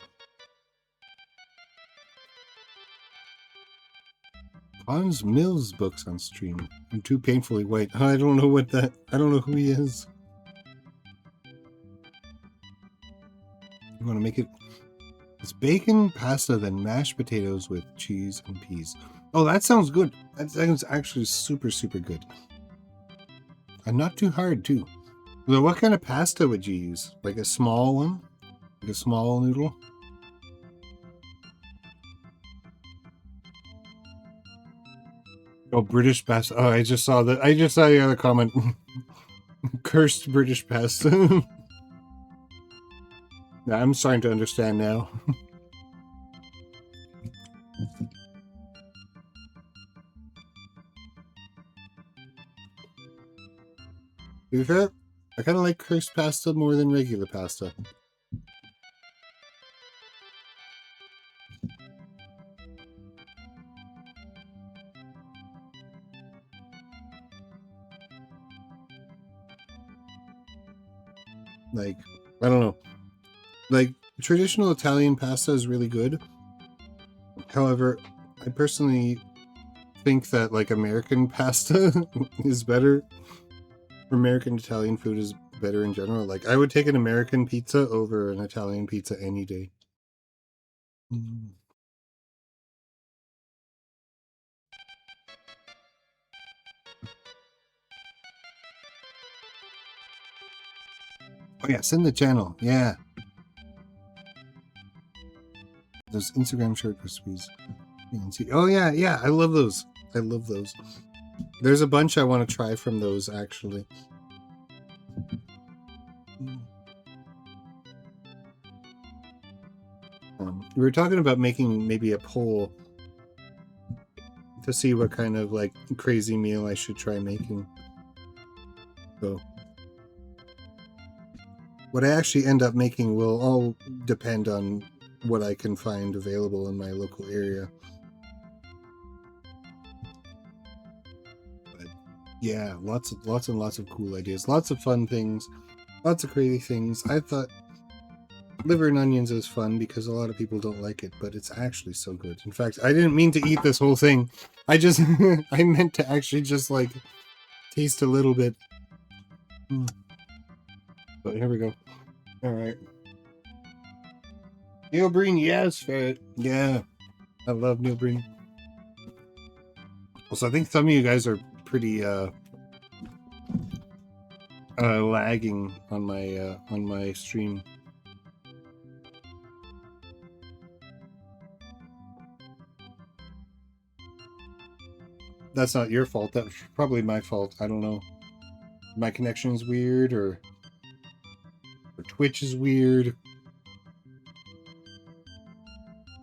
Hans Mills books on stream. I'm too painfully white. I don't know what that. I don't know who he is. You want to make it? It's bacon, pasta, then mashed potatoes with cheese and peas. Oh, that sounds good. That sounds actually super, super good. And not too hard, too. So what kind of pasta would you use? Like a small one? Like a small noodle? Oh, British pasta. Oh, I just saw that. I just saw the other comment. Cursed British pasta. I'm starting to understand now. To be fair, I kind of like cursed pasta more than regular pasta. Like, I don't know. Like, traditional Italian pasta is really good. However, I personally think that, like, American pasta is better. American Italian food is better in general. Like, I would take an American pizza over an Italian pizza any day. Mm. Oh yeah, send the channel. Yeah. Those Instagram short recipes. Oh yeah, yeah. I love those. I love those. There's a bunch I want to try from those actually. We were talking about making maybe a poll to see what kind of like crazy meal I should try making. So what I actually end up making will all depend on what I can find available in my local area. But yeah, lots and lots of cool ideas, lots of fun things, lots of crazy things. I thought liver and onions is fun because a lot of people don't like it, but it's actually so good. In fact, I didn't mean to eat this whole thing. I just I meant to actually just like taste a little bit. But here we go. All right. Neil Breen, yes, Ferret. Yeah, I love Neil Breen. Also, I think some of you guys are pretty lagging on my stream. That's not your fault. That's probably my fault. I don't know. My connection's weird, or Twitch is weird.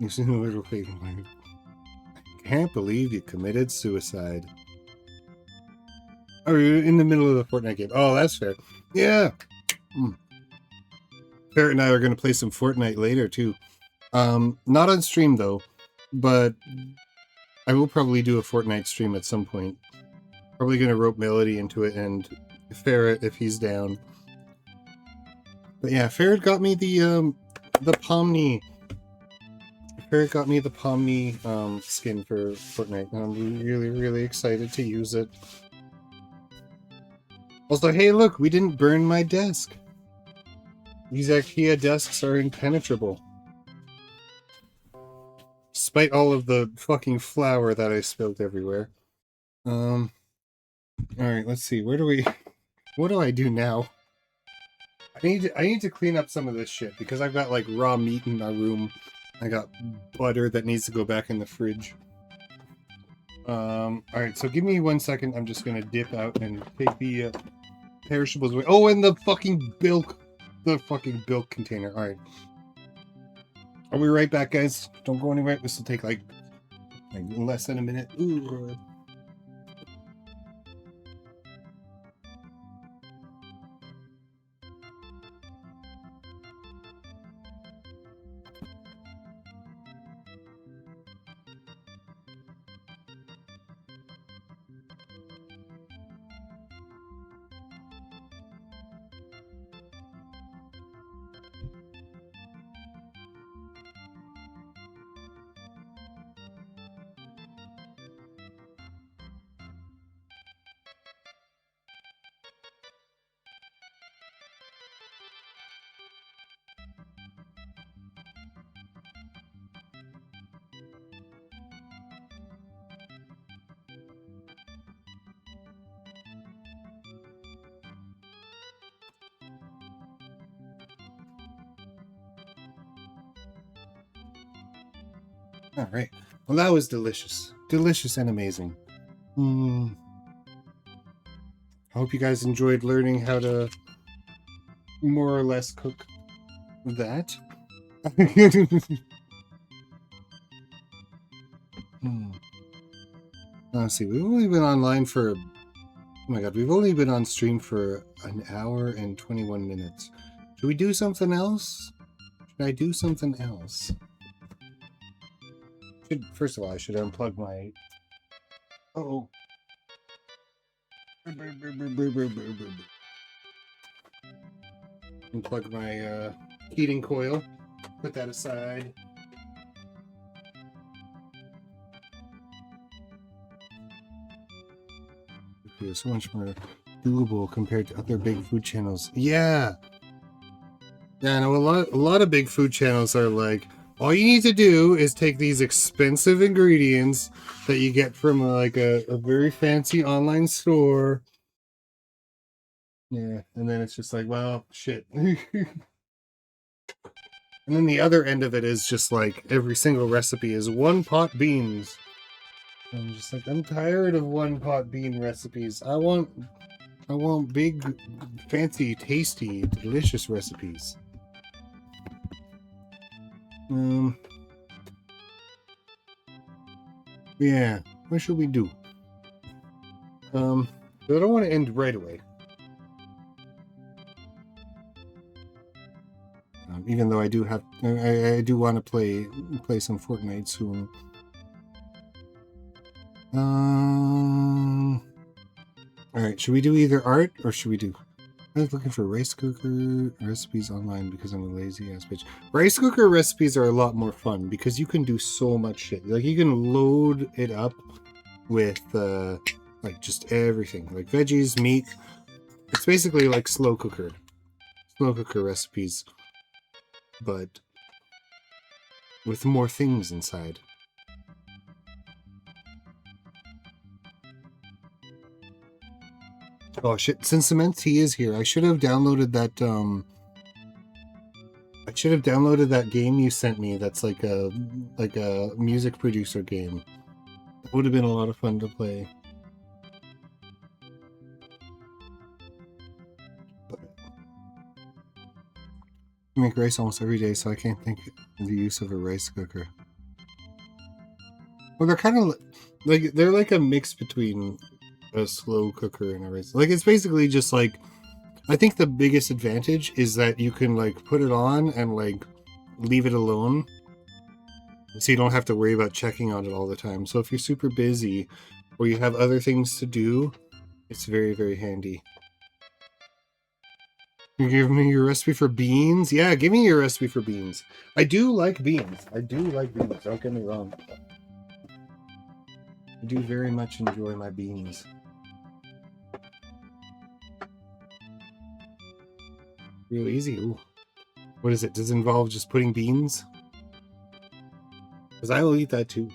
You see the little face. I can't believe you committed suicide. Oh, you're in the middle of the Fortnite game. Oh, that's fair. Yeah. Ferret and I are going to play some Fortnite later too. Not on stream though, but I will probably do a Fortnite stream at some point. Probably going to rope Melody into it and Ferret if he's down. But yeah, Ferret got me the Pomni. Ferret got me the Pomni skin for Fortnite, and I'm really, really excited to use it. Also, hey, look, we didn't burn my desk. These IKEA desks are impenetrable. Despite all of the fucking flour that I spilled everywhere. Alright, let's see. What do I do now? I need to clean up some of this shit because I've got like raw meat in my room. I got butter that needs to go back in the fridge. Alright, so give me 1 second. I'm just gonna dip out and take the perishables away. Oh, and the fucking bilk container. Alright. Are we right back, guys? Don't go anywhere. This will take like less than a minute. Ooh. All right. Well, that was delicious. Delicious and amazing. I hope you guys enjoyed learning how to more or less cook that. Let's see. We've only been online for... Oh my god, we've only been on stream for an hour and 21 minutes. Should we do something else? Should I do something else? First of all, I should unplug my... Uh-oh. Unplug my heating coil. Put that aside. Okay, so much more doable compared to other big food channels. Yeah! Yeah, I know a lot of big food channels are like, all you need to do is take these expensive ingredients that you get from like a very fancy online store. Yeah, and then it's just like, well, shit. And then the other end of it is just like every single recipe is one pot beans. I'm just like, I'm tired of one pot bean recipes. I want big, fancy, tasty, delicious recipes. Yeah, what should we do? I don't want to end right away. Even though I do have, I do want to play some Fortnite soon. All right, should we do either art or should we do? I was looking for rice cooker recipes online because I'm a lazy ass bitch. Rice cooker recipes are a lot more fun because you can do so much shit. Like you can load it up with like just everything, like veggies, meat. It's basically like slow cooker recipes, but with more things inside. Oh shit, since Cement Tea is here, I should have downloaded that game you sent me that's like a music producer game. It would have been a lot of fun to play. But I make rice almost every day, so I can't think of the use of a rice cooker. Well, they're kind of like, they're like a mix between a slow cooker and a rice. Like, it's basically just like I think the biggest advantage is that you can like put it on and like leave it alone, so you don't have to worry about checking on it all the time. So if you're super busy or you have other things to do, it's very, very handy. You give me your recipe for beans? Yeah, give me your recipe for beans. I do like beans. Don't get me wrong. I do very much enjoy my beans. Real easy. Ooh. What is it? Does it involve just putting beans? Because I will eat that too.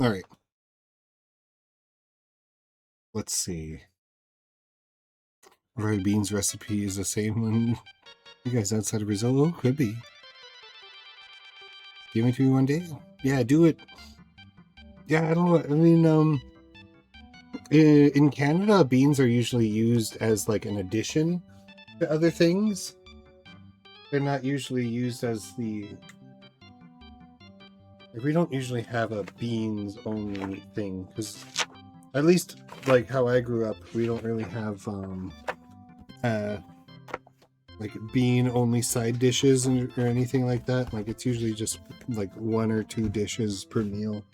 All right. Let's see. Roy Beans recipe is the same one you guys outside of Brazil. Oh, could be. Give it to me one day. Yeah, do it. Yeah, I don't know. I mean, in Canada, beans are usually used as like an addition to other things. They're not usually used as the. We don't usually have a beans only thing, because at least like how I grew up, we don't really have like bean only side dishes or anything like that. Like it's usually just like 1 or 2 dishes per meal.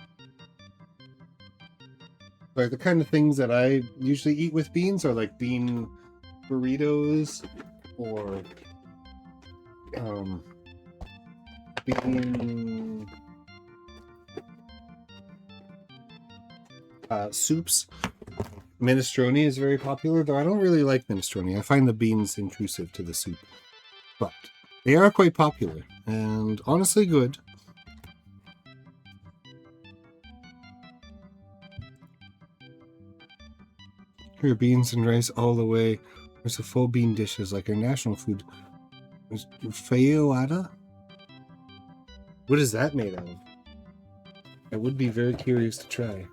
Like the kind of things that I usually eat with beans are like bean burritos or bean soups. Minestrone is very popular, though I don't really like minestrone. I find the beans intrusive to the soup. But they are quite popular and honestly good. Here, beans and rice all the way. There's a full bean dishes like our national food. There's feijoada. What is that made out of? I would be very curious to try.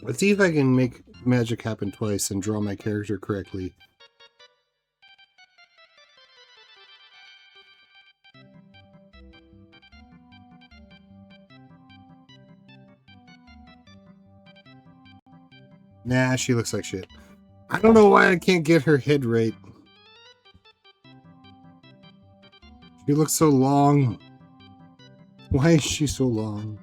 Let's see if I can make magic happen twice and draw my character correctly. Nah, she looks like shit. I don't know why I can't get her head right. She looks so long. Why is she so long?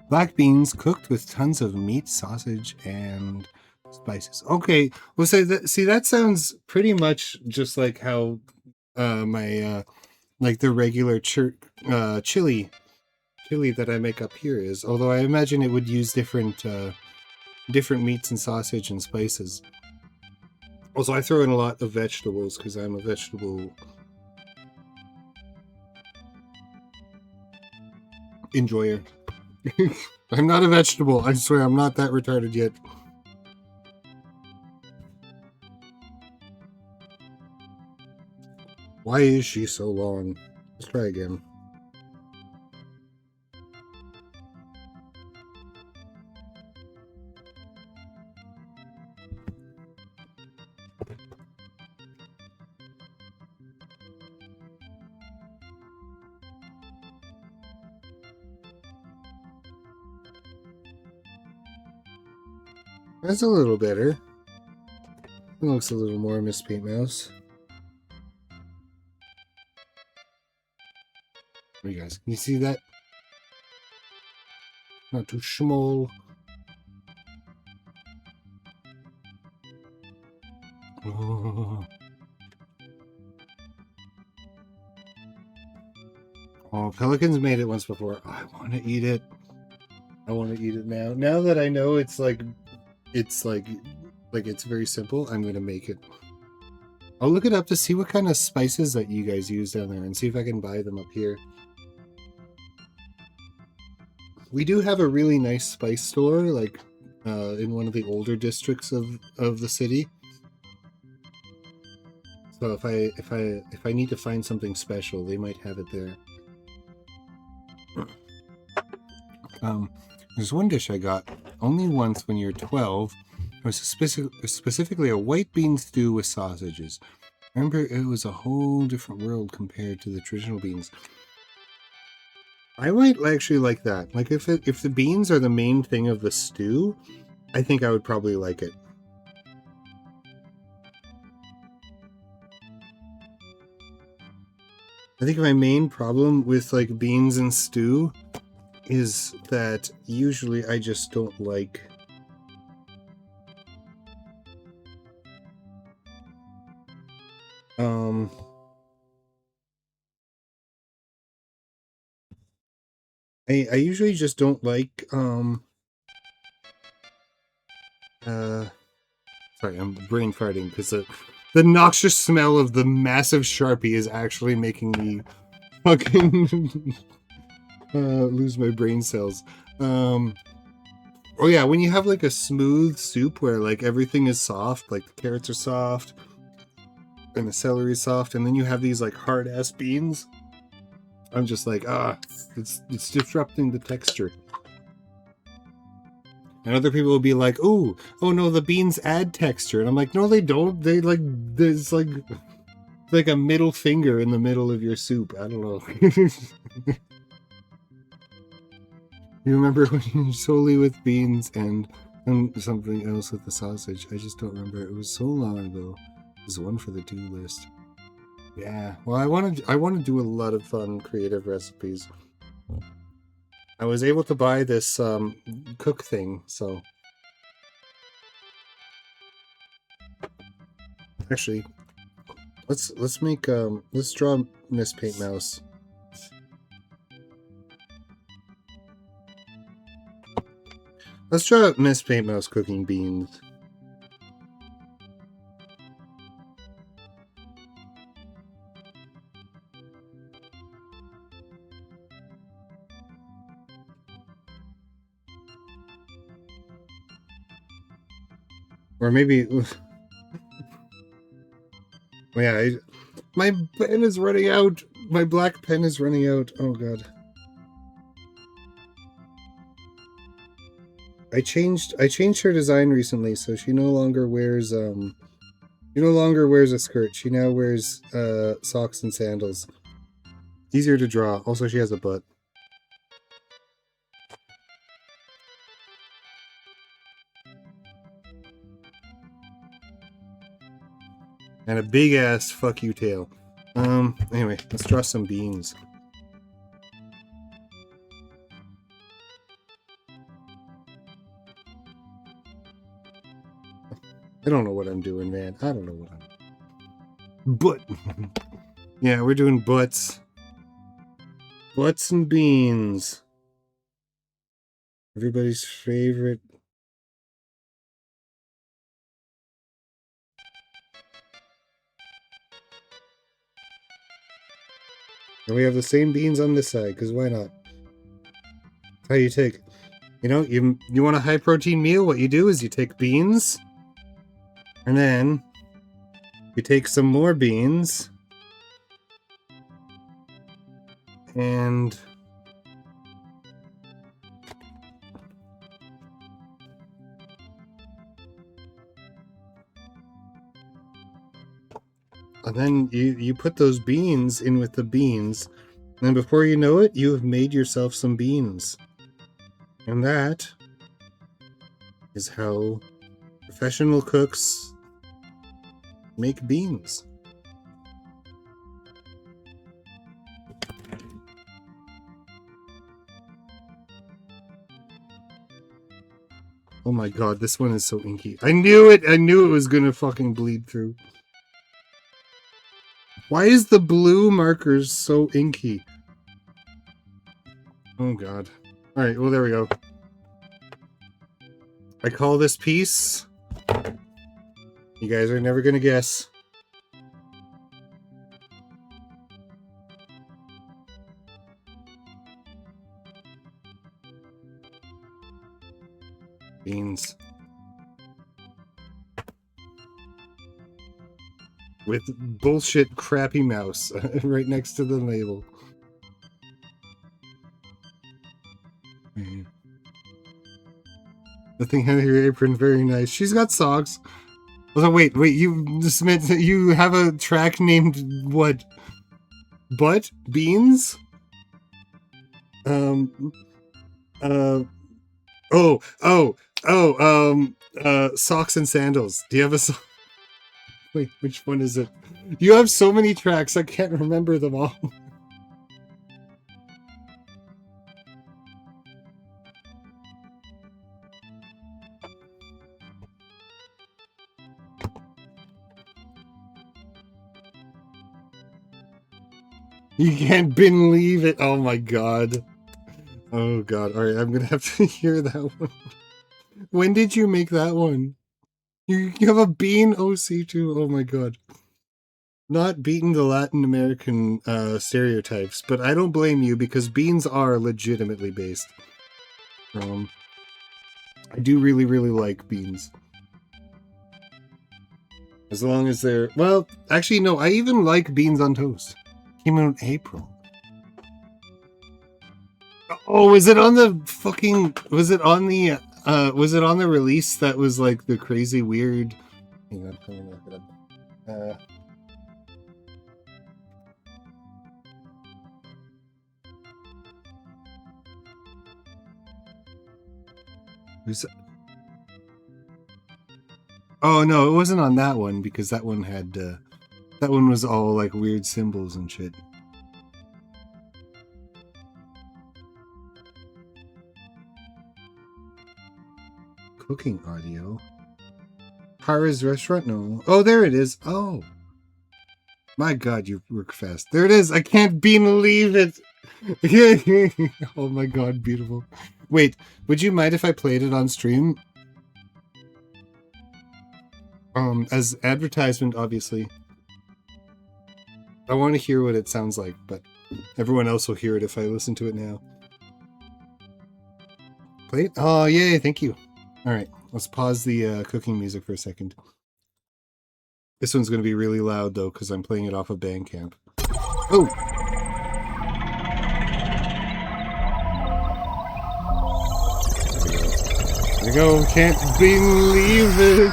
Black beans cooked with tons of meat, sausage, and spices. Okay, well, see that sounds pretty much just like how my like the regular chili that I make up here is. Although I imagine it would use different meats and sausage and spices. Also, I throw in a lot of vegetables because I'm a vegetable enjoyer. I'm not a vegetable. I swear I'm not that retarded yet. Why is she so long? Let's try again. That's a little better. It looks a little more Miss Paint Mouse. You guys, can you see that? Not too small. Oh. Oh, Pelicans made it once before. Oh, I want to eat it. I want to eat it now. Now that I know it's very simple, I'm gonna make it. I'll look it up to see what kind of spices that you guys use down there and see if I can buy them up here. We do have a really nice spice store, like in one of the older districts of the city. So if I need to find something special, they might have it there. There's one dish I got only once when you're 12. It was specifically a white bean stew with sausages. I remember it was a whole different world compared to the traditional beans. I might actually like that. Like if the beans are the main thing of the stew, I think I would probably like it. I think my main problem with like beans and stew is that usually I just don't like I usually just don't like sorry, I'm brain farting because the noxious smell of the massive Sharpie is actually making me fucking lose my brain cells. Oh yeah, when you have like a smooth soup where like everything is soft, like the carrots are soft and the celery is soft, and then you have these like hard ass beans, I'm just like, it's disrupting the texture. And other people will be like, oh no, the beans add texture. And I'm like, no, they don't. They like, there's like a middle finger in the middle of your soup. I don't know. You remember when you solely with beans and something else with the sausage? I just don't remember. It was so long ago. It was one for the do list. Yeah. Well, I want to do a lot of fun, creative recipes. I was able to buy this cook thing, so actually, let's make let's draw Miss Paint Mouse. Let's draw Miss Paint Mouse cooking beans. Or maybe yeah, my pen is running out. My black pen is running out. Oh god. I changed her design recently, so she no longer wears a skirt. She now wears socks and sandals. Easier to draw. Also, she has a butt. And a big ass fuck you tail. Anyway, let's draw some beans. I don't know what I'm doing, man. I don't know what I'm... But... yeah, we're doing butts. Butts and beans. Everybody's favorite. And we have the same beans on this side, because why not? That's how you take... You know, you want a high protein meal? What you do is you take beans, and then you take some more beans, and then you put those beans in with the beans, and before you know it, you have made yourself some beans. And that is how professional cooks make beans. Oh my god, this one is so inky. I knew it! I knew it was gonna fucking bleed through. Why is the blue markers so inky? Oh god. Alright, well there we go. I call this piece... You guys are never gonna guess. Beans. With bullshit crappy mouse right next to the label. The thing on your apron, very nice. She's got socks. Oh, wait, you just meant that you have a track named what? Butt? Beans? Socks and sandals. Do you have a wait, which one is it? You have so many tracks, I can't remember them all. You can't believe it. Oh my god. Oh god. Alright, I'm gonna have to hear that one. When did you make that one? You have a bean OC too? Oh my god. Not beating the Latin American stereotypes, but I don't blame you because beans are legitimately based. I do really, really like beans. As long as they're... Well, actually, no, I even like beans on toast. Came out in April. Oh, is it on the fucking... Was it on the release that was like the crazy weird... Hang on, let me look it up. Oh no, it wasn't on that one because that one had that one was all like weird symbols and shit. Cooking audio. Hara's restaurant? No. Oh, there it is. Oh. My god, you work fast. There it is. I can't believe it. Oh my god, beautiful. Wait, would you mind if I played it on stream? As advertisement, obviously. I want to hear what it sounds like, but everyone else will hear it if I listen to it now. Play it? Oh, yay, thank you. Alright, let's pause the cooking music for a second. This one's going to be really loud, though, because I'm playing it off of Bandcamp. Oh! There we go. Can't believe it!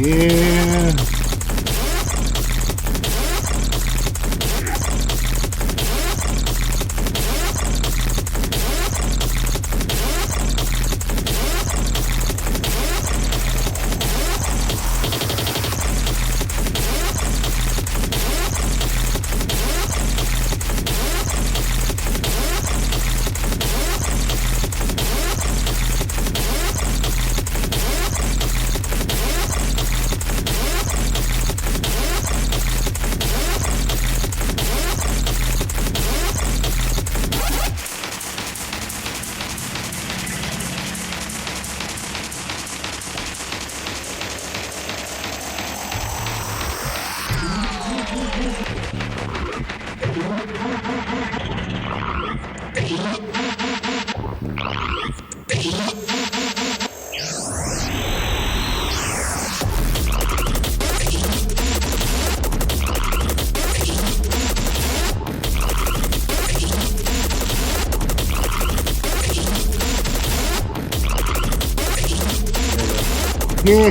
Yeah. You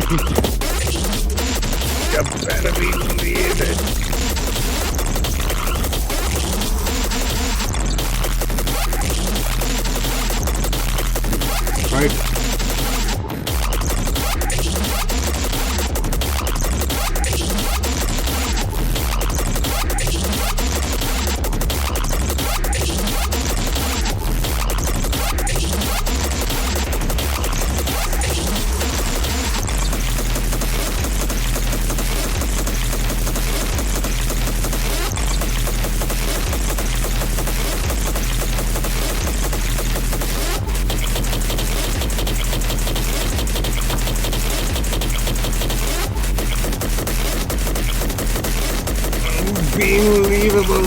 better believe it. Right. Unbelievable.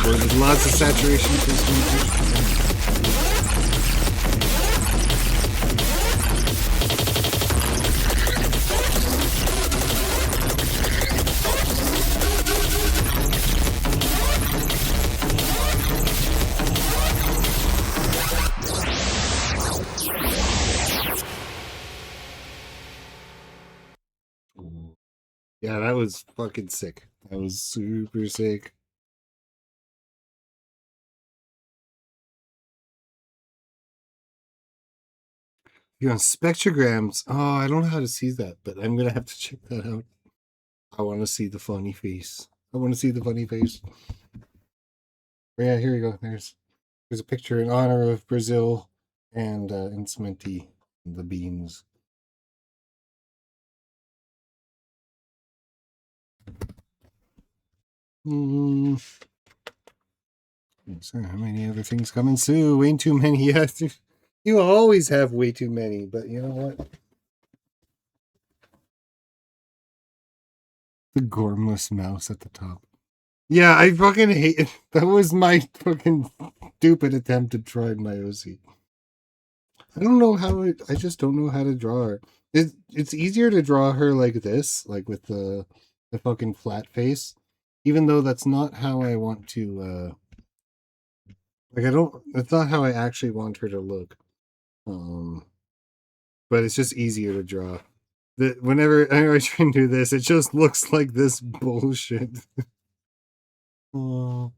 There's lots of saturation to this one. Yeah, that was fucking sick. That was super sick. You're on spectrograms. Oh, I don't know how to see that, but I'm gonna have to check that out. I want to see the funny face. I want to see the funny face. Yeah, here we go. There's a picture in honor of Brazil and Insamenti, the beans. So how many other things coming soon? Way too many. Yes, you always have way too many, but you know what? The gormless mouse at the top. Yeah, I fucking hate it. That was my fucking stupid attempt to try my OC. I don't know how I just don't know how to draw her. It's easier to draw her like this, like with the fucking flat face, even though that's not how I want to like I don't that's not how I actually want her to look. But it's just easier to draw. Whenever I try and do this, it just looks like this bullshit. Oh,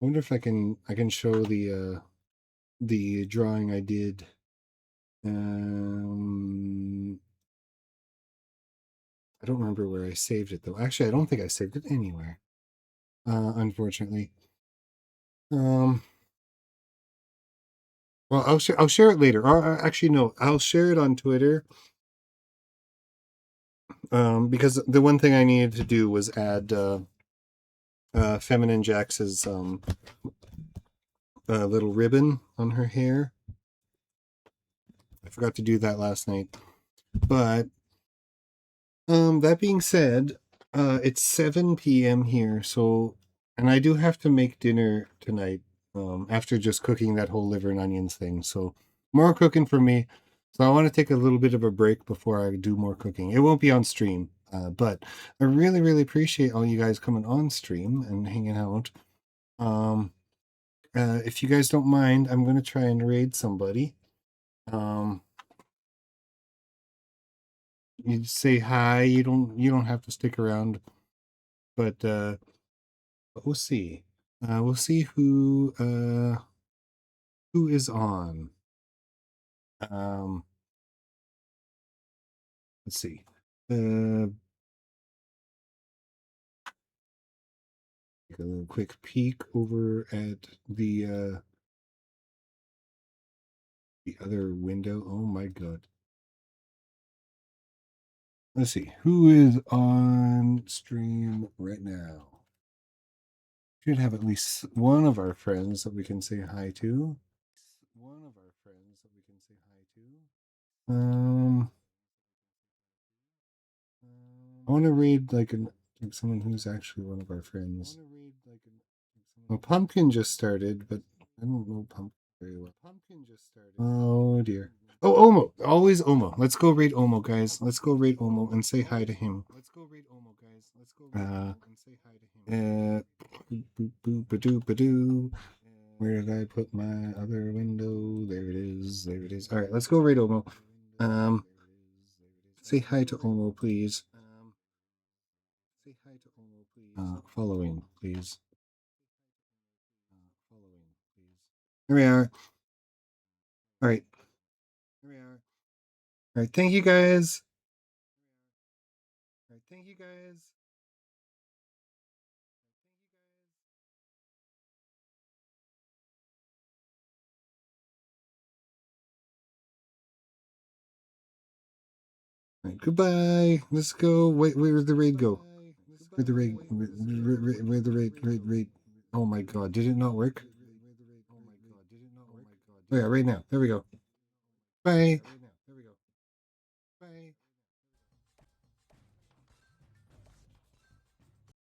I wonder if I can show the drawing I did. I don't remember where I saved it though. Actually, I don't think I saved it anywhere. Unfortunately. Well, I'll share it later. Or actually, no, I'll share it on Twitter. Because the one thing I needed to do was add Feminine Jax's little ribbon on her hair. I forgot to do that last night. But that being said, it's 7 p.m. here, so and I do have to make dinner tonight. After just cooking that whole liver and onions thing, so more cooking for me. So I want to take a little bit of a break before I do more cooking. It won't be on stream, but I really, really appreciate all you guys coming on stream and hanging out. If you guys don't mind, I'm going to try and raid somebody. You say hi. You don't have to stick around, but we'll see. We'll see who is on. Let's see. Take a little quick peek over at the other window. Oh my god. Let's see who is on stream right now. Should have at least one of our friends that we can say hi to. I want to read like someone who's actually one of our friends. Well, Pumpkin just started, but I don't know Pumpkin very well. Oh dear. Oh, Omo. Always Omo. Let's go raid Omo, guys. Let's go raid Omo and say hi to him. Boop, boop, ba-doo, ba-doo. Where did I put my other window? There it is. There it is. All right, let's go raid Omo. Say hi to Omo, please. Following, please. Here we are. All right. All right. Thank you, guys. All right, goodbye. Let's go. Wait, where'd the raid go? Where'd the raid? Where'd the raid? Oh my god! Did it not work? Oh yeah, right now. There we go. Bye.